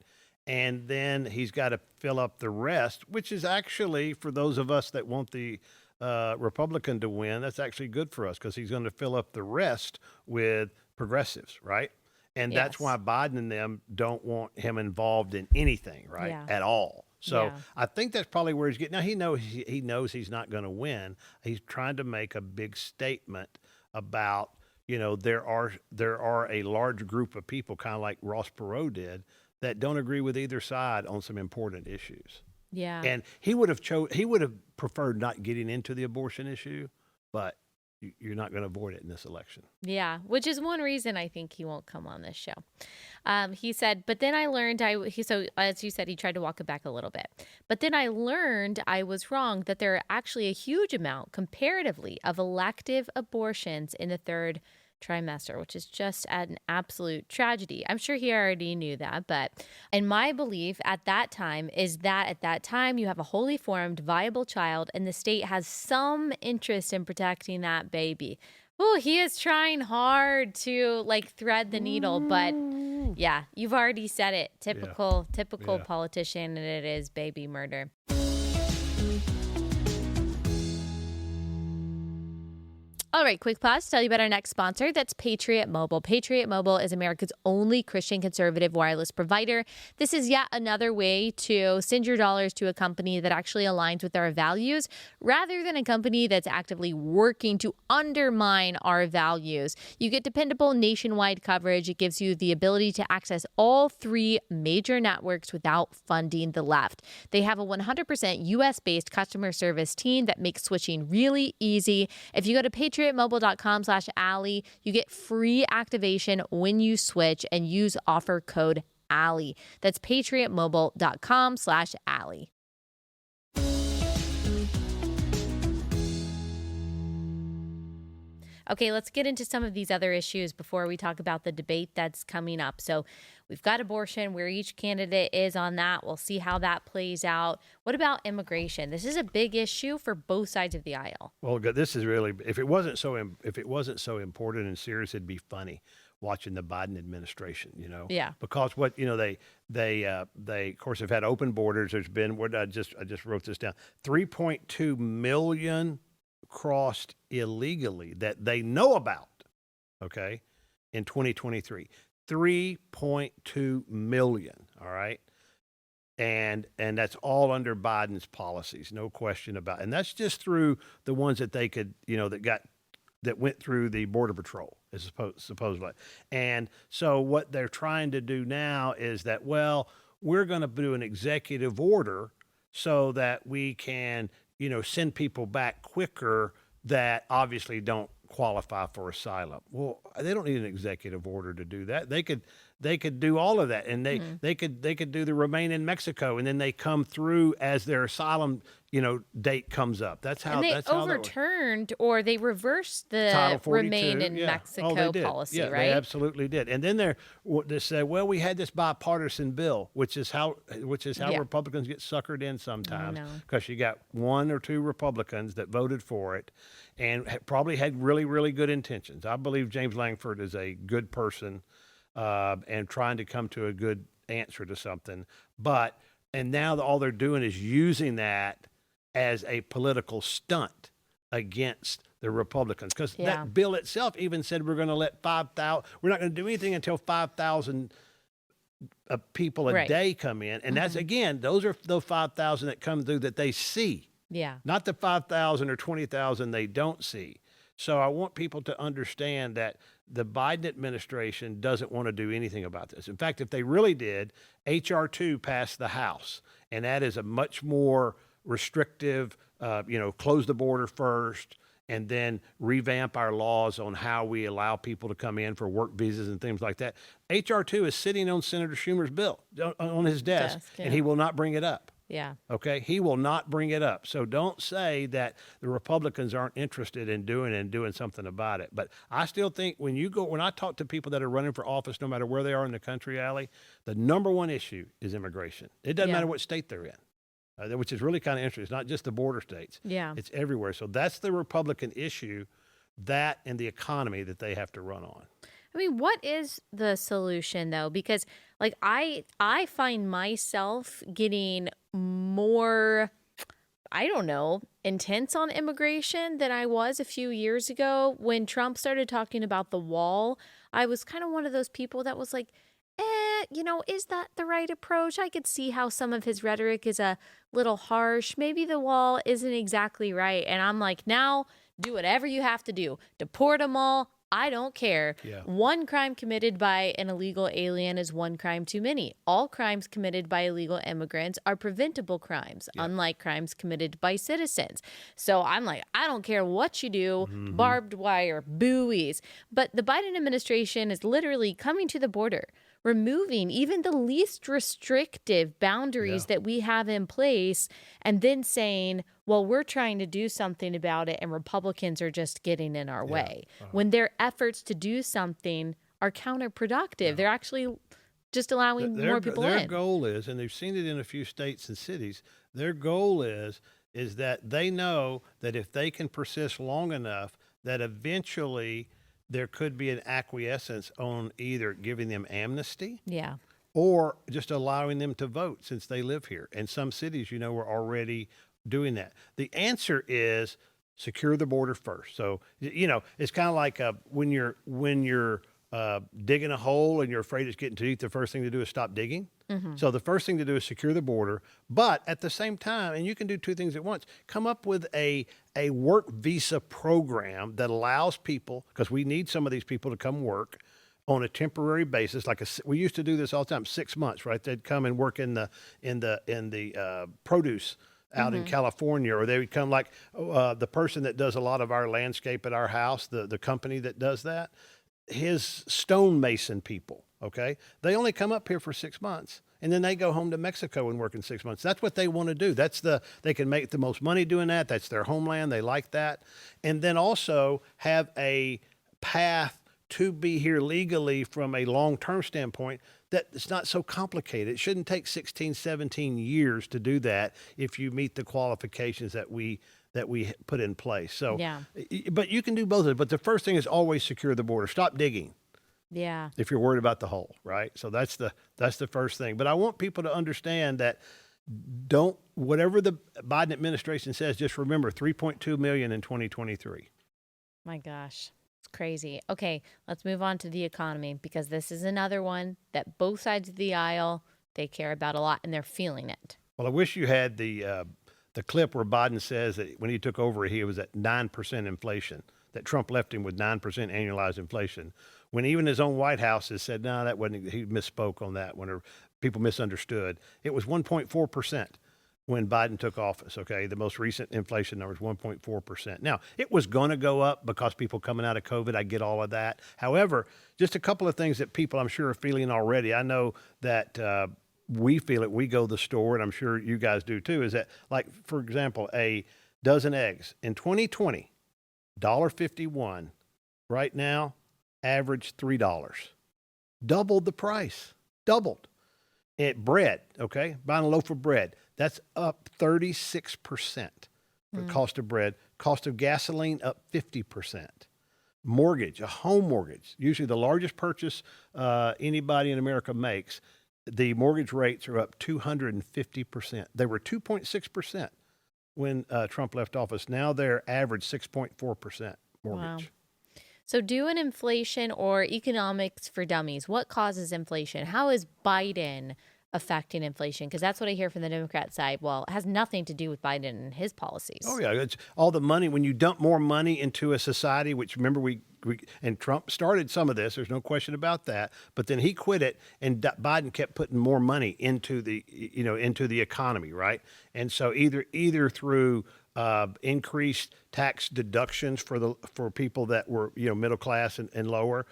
and then he's got to fill up the rest, which is actually for those of us that want the Republican to win. That's actually good for us because he's going to fill up the rest with progressives, right? And that's why Biden and them don't want him involved in anything, right, at all. So I think that's probably where he's getting. Now, he knows he's not going to win. He's trying to make a big statement about, there are a large group of people, kind of like Ross Perot did, that don't agree with either side on some important issues. Yeah. And he would have preferred not getting into the abortion issue, but you're not going to avoid it in this election. Yeah, which is one reason I think he won't come on this show. He said, but then I learned so as you said, he tried to walk it back a little bit. But then I learned I was wrong, that there are actually a huge amount comparatively of elective abortions in the third trimester, which is just an absolute tragedy. I'm sure he already knew that, but and my belief at that time is that at that time you have a wholly formed, viable child, and the state has some interest in protecting that baby. Oh, he is trying hard to thread the needle, but yeah, you've already said it. Typical politician, and it is baby murder. All right, quick pause to tell you about our next sponsor. That's Patriot Mobile. Patriot Mobile is America's only Christian conservative wireless provider. This is yet another way to send your dollars to a company that actually aligns with our values rather than a company that's actively working to undermine our values. You get dependable nationwide coverage. It gives you the ability to access all 3 major networks without funding the left. They have a 100% U.S.-based customer service team that makes switching really easy. If you go to patriotmobile.com/Allie, you get free activation when you switch and use offer code Allie. That's patriotmobile.com/Allie. Okay, let's get into some of these other issues before we talk about the debate that's coming up. So we've got abortion, where each candidate is on that. We'll see how that plays out. What about immigration? This is a big issue for both sides of the aisle. Well, this is really, if it wasn't so important and serious, it'd be funny watching the Biden administration, Yeah. Because they of course have had open borders. There's been, I just wrote this down, 3.2 million crossed illegally that they know about, okay, in 2023. 3.2 million, all right? And that's all under Biden's policies, no question about it. And that's just through the ones that they could, that went through the Border Patrol, supposedly. And so what they're trying to do now is that, we're going to do an executive order so that we can send people back quicker that obviously don't qualify for asylum. Well, they don't need an executive order to do that. They could they could do all of that, and they could do the remain in Mexico, and then they come through as their asylum date comes up. That's how. And they that's how overturned or they reversed the Title 42, remain in yeah. Mexico they did. policy, yeah, right? They absolutely did. And then they said, well, we had this bipartisan bill, which is how Republicans get suckered in sometimes, because you got one or two Republicans that voted for it and probably had really, really good intentions. I believe James Langford is a good person and trying to come to a good answer to something. And now all they're doing is using that as a political stunt against the Republicans, because that bill itself even said we're going to let 5,000. We're not going to do anything until 5,000 people a day come in, and that's again, those are the 5,000 that come through that they see. Yeah, not the 5,000 or 20,000 they don't see. So I want people to understand that the Biden administration doesn't want to do anything about this. In fact, if they really did, H.R. 2 passed the House, and that is a much more restrictive, close the border first and then revamp our laws on how we allow people to come in for work visas and things like that. H.R. 2 is sitting on Senator Schumer's bill on his desk, and he will not bring it up. Yeah. Okay. He will not bring it up. So don't say that the Republicans aren't interested in doing something about it. But I still think when I talk to people that are running for office, no matter where they are in the country, Allie, the number one issue is immigration. It doesn't matter what state they're in, which is really kind of interesting. It's not just the border states. Yeah. It's everywhere. So that's the Republican issue, that and the economy that they have to run on. I mean, what is the solution though? Because like I find myself getting more, I don't know, intense on immigration than I was a few years ago. When Trump started talking about the wall, I was kind of one of those people that was like, is that the right approach? I could see how some of his rhetoric is a little harsh. Maybe the wall isn't exactly right. And I'm like, now do whatever you have to do. Deport them all. I don't care. Yeah. One crime committed by an illegal alien is one crime too many. All crimes committed by illegal immigrants are preventable crimes, unlike crimes committed by citizens. So I'm like, I don't care what you do, barbed wire, buoys. But the Biden administration is literally coming to the border, removing even the least restrictive boundaries that we have in place, and then saying, well, we're trying to do something about it and Republicans are just getting in our way. When their efforts to do something are counterproductive. They're actually just allowing more people in. Their goal is, and they've seen it in a few states and cities, their goal is that they know that if they can persist long enough, that eventually there could be an acquiescence on either giving them amnesty or just allowing them to vote since they live here. And some cities, we're already doing that. The answer is secure the border first. So, it's kind of like when you're digging a hole and you're afraid it's getting too deep, the first thing to do is stop digging. So the first thing to do is secure the border. But at the same time, and you can do two things at once, come up with a work visa program that allows people, because we need some of these people to come work on a temporary basis. We used to do this all the time, 6 months, right? They'd come and work in the produce out in California, or they would come like the person that does a lot of our landscape at our house, the company that does that, his stonemason people, okay? They only come up here for 6 months, and then they go home to Mexico and work in 6 months. That's what they want to do. They can make the most money doing that. That's their homeland. They like that. And then also have a path to be here legally from a long-term standpoint that it's not so complicated. It shouldn't take 16, 17 years to do that if you meet the qualifications that we put in place. So, but you can do both of it. But the first thing is always secure the border. Stop digging. Yeah. If you're worried about the hole, right? So that's the first thing. But I want people to understand that whatever the Biden administration says, just remember 3.2 million in 2023. My gosh. It's crazy. Okay, let's move on to the economy, because this is another one that both sides of the aisle, they care about a lot and they're feeling it. Well, I wish you had the clip where Biden says that when he took over, he was at 9% inflation, that Trump left him with 9% annualized inflation, when even his own White House has said, no, that wasn't, he misspoke on that when people misunderstood. It was 1.4% when Biden took office, okay? The most recent inflation number is 1.4%. Now, it was going to go up because people coming out of COVID, I get all of that. However, just a couple of things that people I'm sure are feeling already. I know that we feel it. We go to the store, and I'm sure you guys do too, is that, like, for example, a dozen eggs in 2020, $1.51, right now, average $3. Doubled the price, doubled. Bread, okay, buying a loaf of bread, that's up 36%. The cost of bread. Cost of gasoline up 50%. Mortgage, a home mortgage, usually the largest purchase anybody in America makes, the mortgage rates are up 250%. They were 2.6% when Trump left office. Now they're average 6.4% mortgage. Wow. So do an inflation or economics for dummies. What causes inflation? How is Biden affecting inflation? Because that's what I hear from the Democrat side. Well, it has nothing to do with Biden and his policies. Oh, yeah. It's all the money. When you dump more money into a society, which remember and Trump started some of this, there's no question about that, but then he quit it and Biden kept putting more money into the economy, right? And so either through increased tax deductions for people that were, middle class and lower,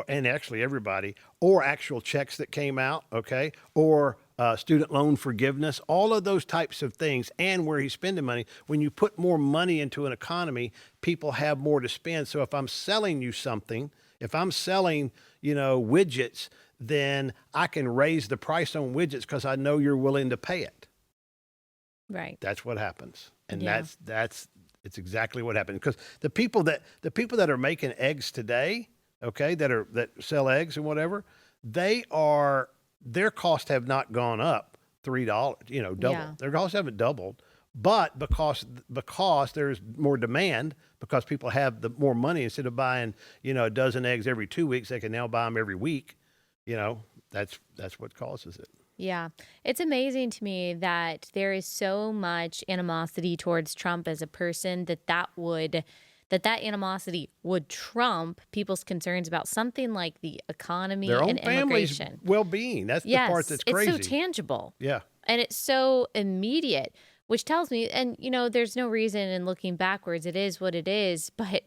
and actually everybody, or actual checks that came out, okay, or student loan forgiveness, all of those types of things, and where he's spending money. When you put more money into an economy, people have more to spend. So if I'm selling you something, if I'm selling, widgets, then I can raise the price on widgets because I know you're willing to pay it. Right. That's what happens. And it's exactly what happened. Because the people that are making eggs today, okay, that sell eggs and whatever, their costs have not gone up $3, double. Yeah. Their costs haven't doubled, but because there's more demand, because people have the more money, instead of buying, a dozen eggs every 2 weeks, they can now buy them every week. That's what causes it. Yeah. It's amazing to me that there is so much animosity towards Trump as a person that animosity would trump people's concerns about something like the economy Their own and family's immigration. well-being. That's the part that's crazy. It's so tangible. Yeah. And it's so immediate, which tells me, and there's no reason in looking backwards, it is what it is, but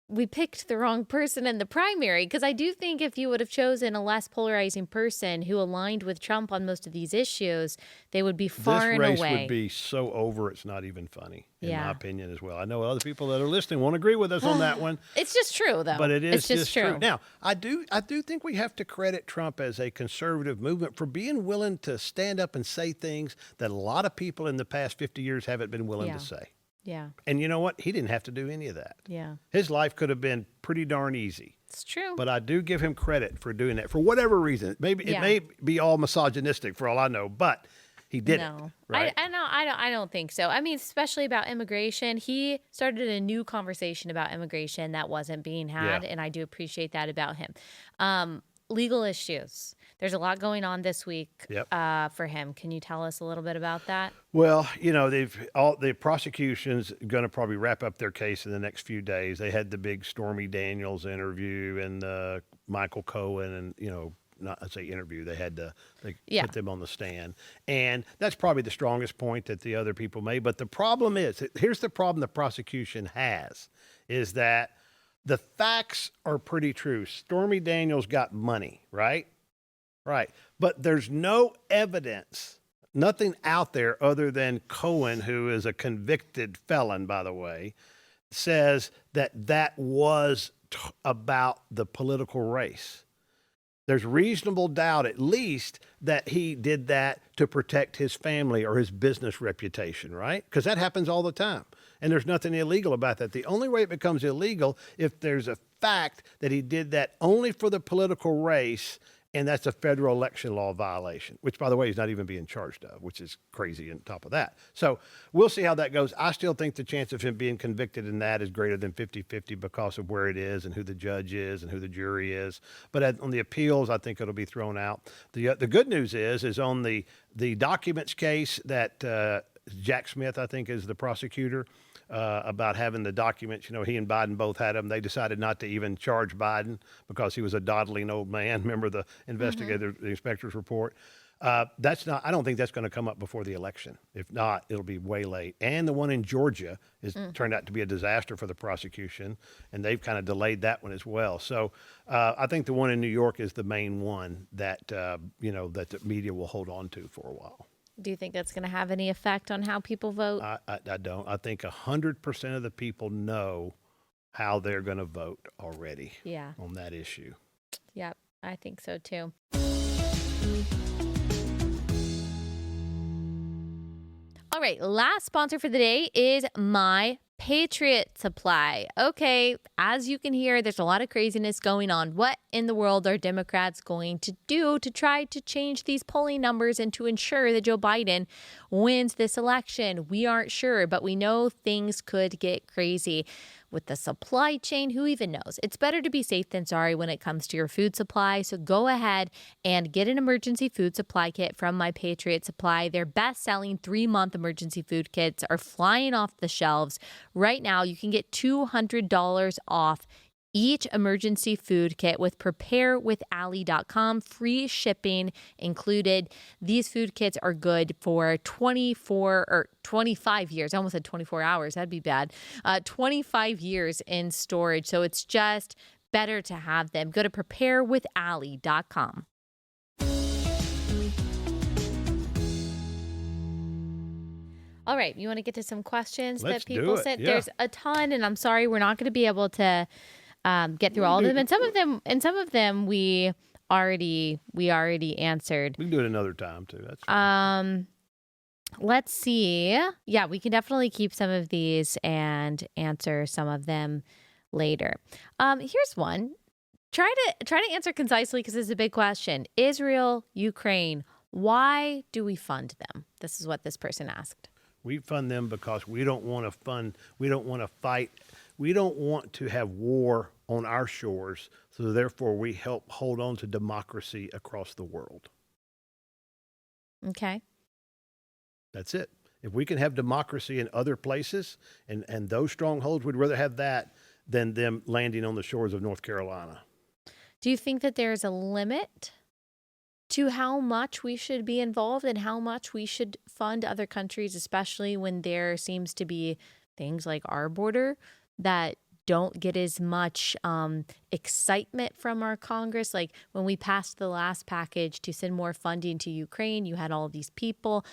we picked the wrong person in the primary, because I do think if you would have chosen a less polarizing person who aligned with Trump on most of these issues, they would be far and away. This race would be so over, it's not even funny, in my opinion as well. I know other people that are listening won't agree with us on that one. It's just true, though. But it's just true. true. Now, I do think we have to credit Trump as a conservative movement for being willing to stand up and say things that a lot of people in the past 50 years haven't been willing to say. Yeah. And you know what? He didn't have to do any of that. Yeah. His life could have been pretty darn easy. It's true. But I do give him credit for doing that for whatever reason. It may be all misogynistic for all I know, but he did it. Right? I don't think so. I mean, especially about immigration. He started a new conversation about immigration that wasn't being had, and I do appreciate that about him. Legal issues. There's a lot going on this week for him. Can you tell us a little bit about that? Well, the prosecution's going to probably wrap up their case in the next few days. They had the big Stormy Daniels interview and Michael Cohen, and not I say interview. They had to put them on the stand, and that's probably the strongest point that the other people made. But the problem is, here's the problem the prosecution has, is that the facts are pretty true. Stormy Daniels got money, right? Right. But there's no evidence, nothing out there other than Cohen, who is a convicted felon, by the way, says that was about the political race. There's reasonable doubt, at least, that he did that to protect his family or his business reputation, right? Because that happens all the time. And there's nothing illegal about that. The only way it becomes illegal if there's a fact that he did that only for the political race, and that's a federal election law violation, which, by the way, he's not even being charged of, which is crazy on top of that. So we'll see how that goes. I still think the chance of him being convicted in that is greater than 50-50 because of where it is and who the judge is and who the jury is. But on the appeals, I think it'll be thrown out. The good news is on the documents case that Jack Smith, I think, is the prosecutor, about having the documents. He and Biden both had them. They decided not to even charge Biden because he was a dawdling old man. Remember the investigator, the inspector's report? That's not. I don't think that's going to come up before the election. If not, it'll be way late. And the one in Georgia has turned out to be a disaster for the prosecution, and they've kind of delayed that one as well. So I think the one in New York is the main one that that the media will hold on to for a while. Do you think that's going to have any effect on how people vote? I don't. I think 100% of the people know how they're going to vote already. On that issue. Yep, I think so too. All right, last sponsor for the day is My Patriot Supply. Okay, as you can hear, there's a lot of craziness going on. What in the world are Democrats going to do to try to change these polling numbers and to ensure that Joe Biden wins this election? We aren't sure, but we know things could get crazy. With the supply chain, who even knows? It's better to be safe than sorry when it comes to your food supply. So go ahead and get an emergency food supply kit from My Patriot Supply. Their best-selling 3-month emergency food kits are flying off the shelves. Right now, you can get $200 off each emergency food kit with preparewithallie.com. Free shipping included. These food kits are good for 24 or 25 years. I almost said 24 hours. That'd be bad. 25 years in storage. So it's just better to have them. Go to preparewithallie.com. All right. You want to get to some questions that people sent? Yeah. There's a ton, and I'm sorry we're not going to be able to get through all of them, and some of them we already answered. We can do it another time too. That's fine. Let's see. Yeah, we can definitely keep some of these and answer some of them later. Here's one. Try to answer concisely because it's a big question. Israel, Ukraine. Why do we fund them? This is what this person asked. We fund them because we don't want to fight. We don't want to have war on our shores, so therefore we help hold on to democracy across the world. Okay. That's it. If we can have democracy in other places and those strongholds, we'd rather have that than them landing on the shores of North Carolina. Do you think that there's a limit to how much we should be involved and how much we should fund other countries, especially when there seems to be things like our border that don't get as much excitement from our Congress? Like when we passed the last package to send more funding to Ukraine, you had all of these people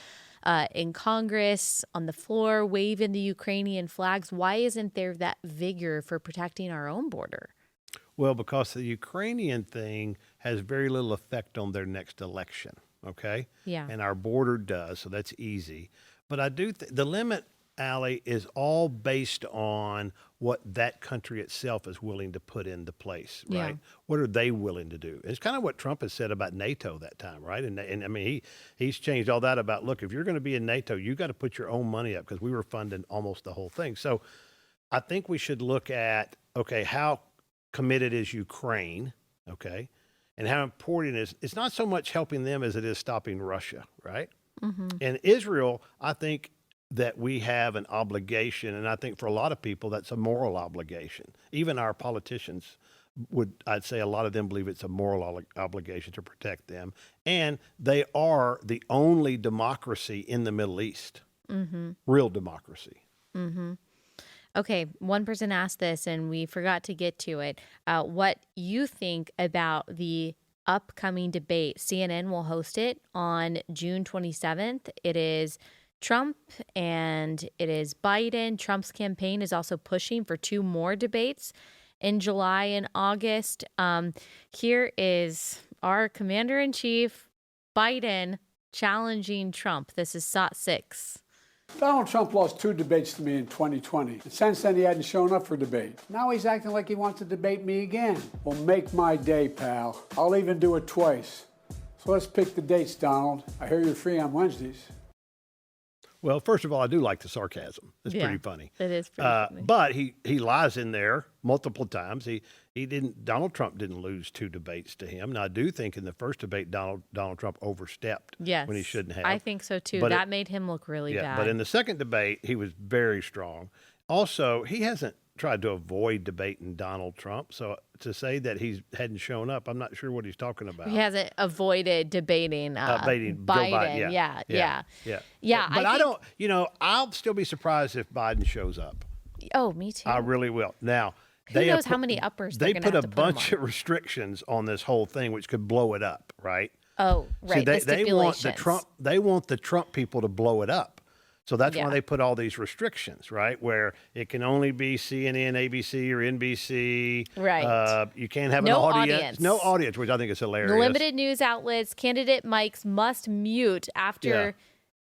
in Congress on the floor waving the Ukrainian flags. Why isn't there that vigor for protecting our own border? Well, because the Ukrainian thing has very little effect on their next election, okay? Yeah. And our border does, so that's easy. But I do the limit, Allie, is all based on what that country itself is willing to put into place, right? Yeah. What are they willing to do? It's kind of what Trump has said about NATO that time, right? And I mean, he's changed all that about, look, if you're going to be in NATO, you got to put your own money up because we were funding almost the whole thing. So I think we should look at, okay, how committed is Ukraine, okay? And how important it's not so much helping them as it is stopping Russia, right? Mm-hmm. And Israel, I think that we have an obligation, and I think for a lot of people, that's a moral obligation. Even our politicians I'd say a lot of them believe it's a moral obligation to protect them. And they are the only democracy in the Middle East, real democracy. Mm-hmm. Okay, one person asked this, and we forgot to get to it. What you think about the upcoming debate? CNN will host it on June 27th. It is Trump and it is Biden. Trump's campaign is also pushing for 2 more debates in July and August. Here is our commander-in-chief, Biden, challenging Trump. This is SOT 6. Donald Trump lost 2 debates to me in 2020. And since then, he hadn't shown up for debate. Now he's acting like he wants to debate me again. Well, make my day, pal. I'll even do it twice. So let's pick the dates, Donald. I hear you're free on Wednesdays. Well, first of all, I do like the sarcasm. It's pretty funny. It is pretty funny. But he lies in there multiple times. Donald Trump didn't lose 2 debates to him. Now, I do think in the first debate, Donald Trump overstepped when he shouldn't have. I think so too. But that made him look really bad. But in the second debate, he was very strong. Also, tried to avoid debating Donald Trump. So to say that he hadn't shown up, I'm not sure what he's talking about. He hasn't avoided debating Biden. Biden. Yeah. But I don't, I'll still be surprised if Biden shows up. Oh, me too. I really will. Now, who knows how many uppers they they're put gonna a have to put him bunch of restrictions on this whole thing, which could blow it up, right? Oh, right. See, they want the Trump people to blow it up. So that's why they put all these restrictions, right? Where it can only be CNN, ABC, or NBC. Right. You can't have No an audience. audience. No audience, which I think is hilarious. Limited news outlets, candidate mics must mute after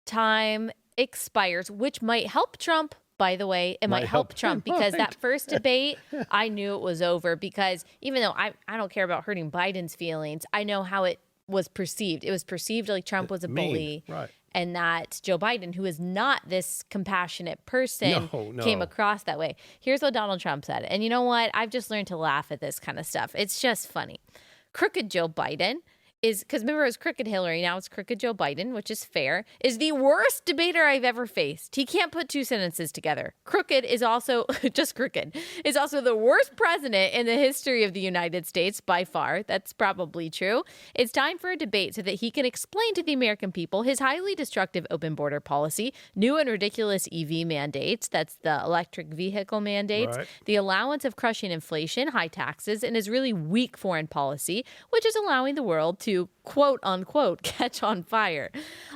time expires, which might help Trump. By the way, it might help Trump because that first debate, I knew it was over because even though I don't care about hurting Biden's feelings, I know how it was perceived. It was perceived like Trump was a bully. Right. And that Joe Biden, who is not this compassionate person, came across that way. Here's what Donald Trump said. And you know what? I've just learned to laugh at this kind of stuff. It's just funny. Crooked Joe Biden is, because remember it was crooked Hillary, now it's crooked Joe Biden, which is fair, is the worst debater I've ever faced. He can't put two sentences together. Crooked is also, just crooked, is also the worst president in the history of the United States by far. That's probably true. It's time for a debate so that he can explain to the American people his highly destructive open border policy, new and ridiculous EV mandates, that's the electric vehicle mandates, the allowance of crushing inflation, high taxes, and his really weak foreign policy, which is allowing the world to quote unquote catch on fire.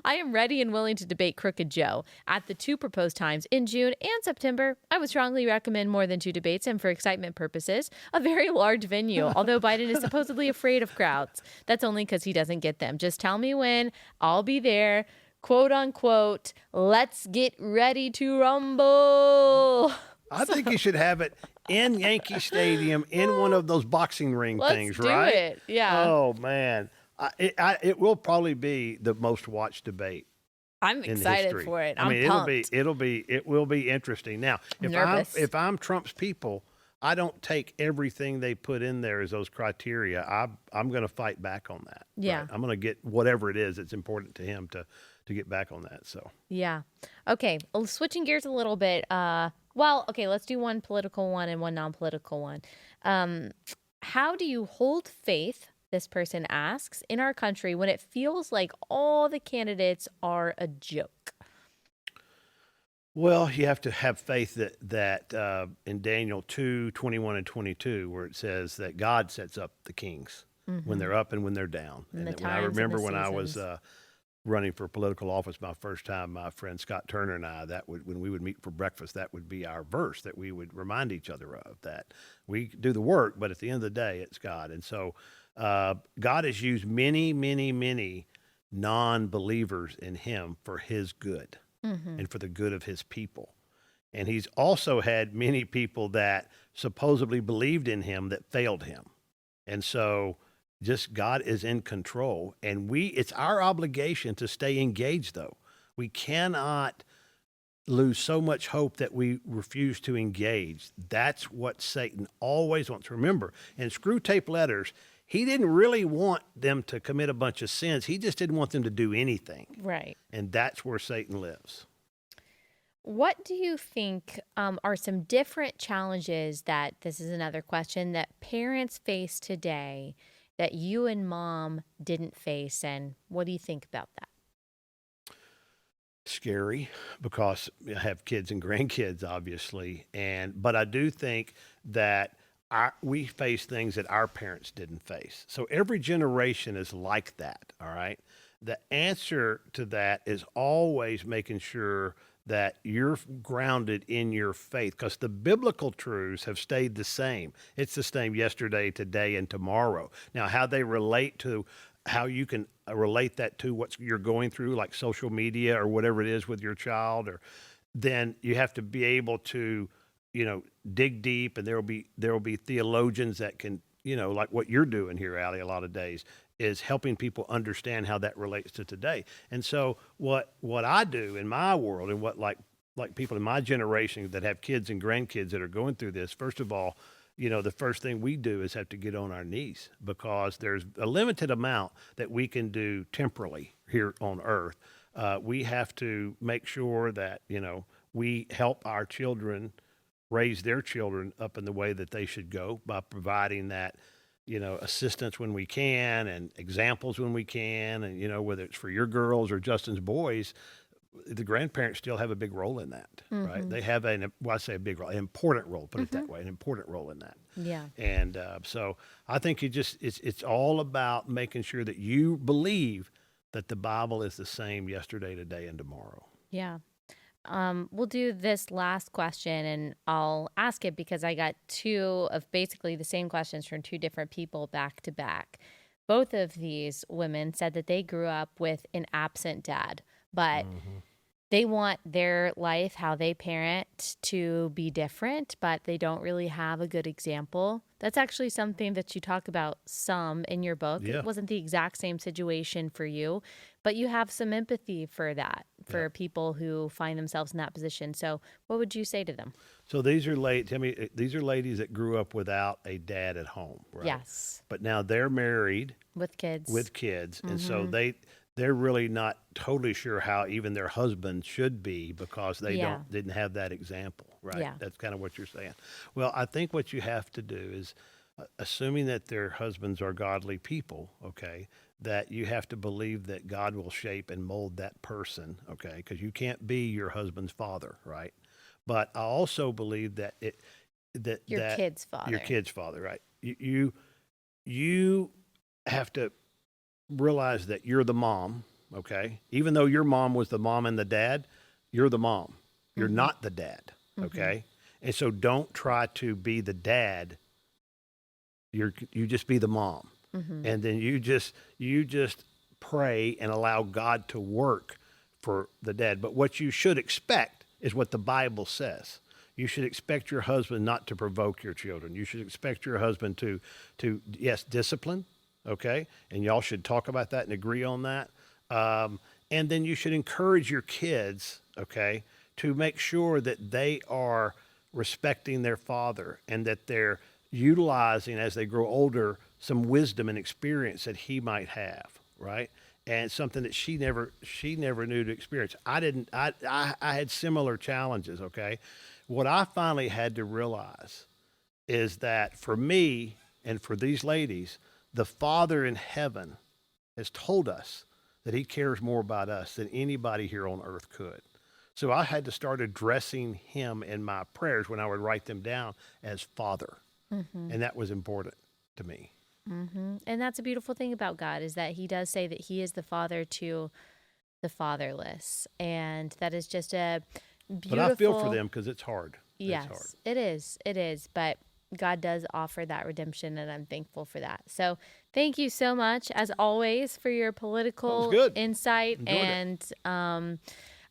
I am ready and willing to debate Crooked Joe at the two proposed times in June and September. I would strongly recommend more than two debates and for excitement purposes, a very large venue, although Biden is supposedly afraid of crowds. That's only because he doesn't get them. Just tell me when, I'll be there. Quote unquote, let's get ready to rumble. I think you should have it in Yankee Stadium in one of those boxing ring things, right? Let's do it. Yeah. Oh, man. It will probably be the most watched debate. I'm excited for it. I'm pumped. It will be interesting. Now, if I'm Trump's people, I don't take everything they put in there as those criteria. I'm going to fight back on that. Yeah. Right? I'm going to get whatever it is that's important to him to get back on that. So. Yeah. Okay. Well, switching gears a little bit. Let's do one political one and one non-political one. How do you hold faith, this person asks, in our country when it feels like all the candidates are a joke? Well, you have to have faith that in Daniel 2:21 and 22, where it says that God sets up the kings when they're up and when they're down. And when I remember when I was running for political office my first time, my friend Scott Turner and I, when we would meet for breakfast, that would be our verse that we would remind each other of, that we do the work, but at the end of the day, it's God. And so God has used many, many, many non-believers in him for his good and for the good of his people. And he's also had many people that supposedly believed in him that failed him. And so just God is in control, and it's our obligation to stay engaged, though. We cannot lose so much hope that we refuse to engage. That's what Satan always wants. Remember, in Screw Tape Letters, he didn't really want them to commit a bunch of sins. He just didn't want them to do anything. Right. And that's where Satan lives. What do you think are some different challenges this is another question, that parents face today that you and mom didn't face, and what do you think about that? Scary, because I have kids and grandkids, obviously, but I do think that we face things that our parents didn't face. So every generation is like that, all right? The answer to that is always making sure that you're grounded in your faith, because the biblical truths have stayed the same. It's the same yesterday, today, and tomorrow. Now, how they relate to how you can relate that to what you're going through, like social media or whatever it is with your child, or then you have to be able to, dig deep, and there will be theologians that can, like what you're doing here, Allie, a lot of days, is helping people understand how that relates to today. And so what I do in my world, and what like people in my generation that have kids and grandkids that are going through this, first of all, the first thing we do is have to get on our knees, because there's a limited amount that we can do temporally here on earth. We have to make sure that, we help our children raise their children up in the way that they should go by providing that, assistance when we can and examples when we can. And, whether it's for your girls or Justin's boys, the grandparents still have a big role in that, right? They have I say a big role, an important role, put it that way, an important role in that. Yeah. And so I think it's all about making sure that you believe that the Bible is the same yesterday, today, and tomorrow. Yeah. We'll do this last question, and I'll ask it because I got two of basically the same questions from two different people back to back. Both of these women said that they grew up with an absent dad, but they want their life, how they parent, to be different, but they don't really have a good example. That's actually something that you talk about some in your book. Yeah. It wasn't the exact same situation for you, but you have some empathy for that, for people who find themselves in that position. So what would you say to them? So these are these are ladies that grew up without a dad at home, right? Yes. But now they're married With kids. and so they're really not totally sure how even their husband should be because they didn't have that example, right? Yeah. That's kind of what you're saying. Well, I think what you have to do is, assuming that their husbands are godly people, okay, that you have to believe that God will shape and mold that person, okay, because you can't be your husband's father, right? But I also believe that Your kid's father. Your kid's father, right? You have to realize that you're the mom, okay? Even though your mom was the mom and the dad, you're the mom. You're not the dad, okay? And so don't try to be the dad. You just be the mom. And then you just pray and allow God to work for the dad. But what you should expect is what the Bible says. You should expect your husband not to provoke your children. You should expect your husband to yes, discipline, okay? And y'all should talk about that and agree on that. And then you should encourage your kids, okay, to make sure that they are respecting their father and that they're utilizing, as they grow older, some wisdom and experience that he might have, right? And something that she never knew to experience. I had similar challenges, okay? What I finally had to realize is that for me and for these ladies, the Father in heaven has told us that he cares more about us than anybody here on earth could. So I had to start addressing him in my prayers when I would write them down as Father. And that was important to me. And that's a beautiful thing about God, is that he does say that he is the father to the fatherless. And that is just a beautiful... But I feel for them because it's hard. Yes, it's hard. It is. It is. But God does offer that redemption, and I'm thankful for that. So thank you so much, as always, for your political insight. Enjoyed and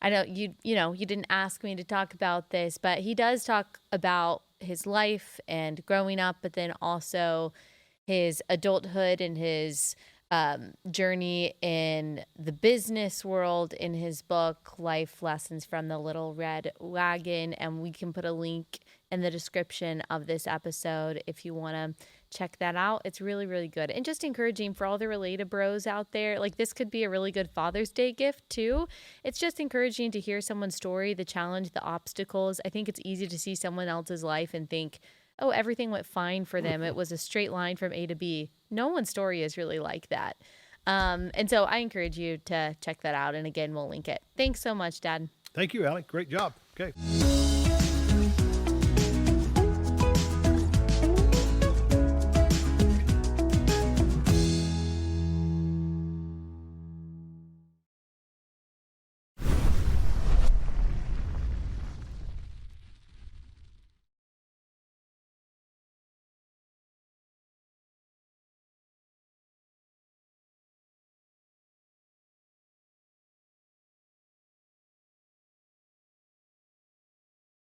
I know you didn't ask me to talk about this, but he does talk about his life and growing up, but then also his adulthood and his journey in the business world in his book, Life Lessons from the Little Red Wagon. And we can put a link in the description of this episode if you want to check that out. It's really, really good. And just encouraging for all the related bros out there. Like, this could be a really good Father's Day gift too. It's just encouraging to hear someone's story, the challenge, the obstacles. I think it's easy to see someone else's life and think, oh, everything went fine for them. It was a straight line from A to B. No one's story is really like that. And so I encourage you to check that out. And again, we'll link it. Thanks so much, Dad. Thank you, Allie. Great job. Okay.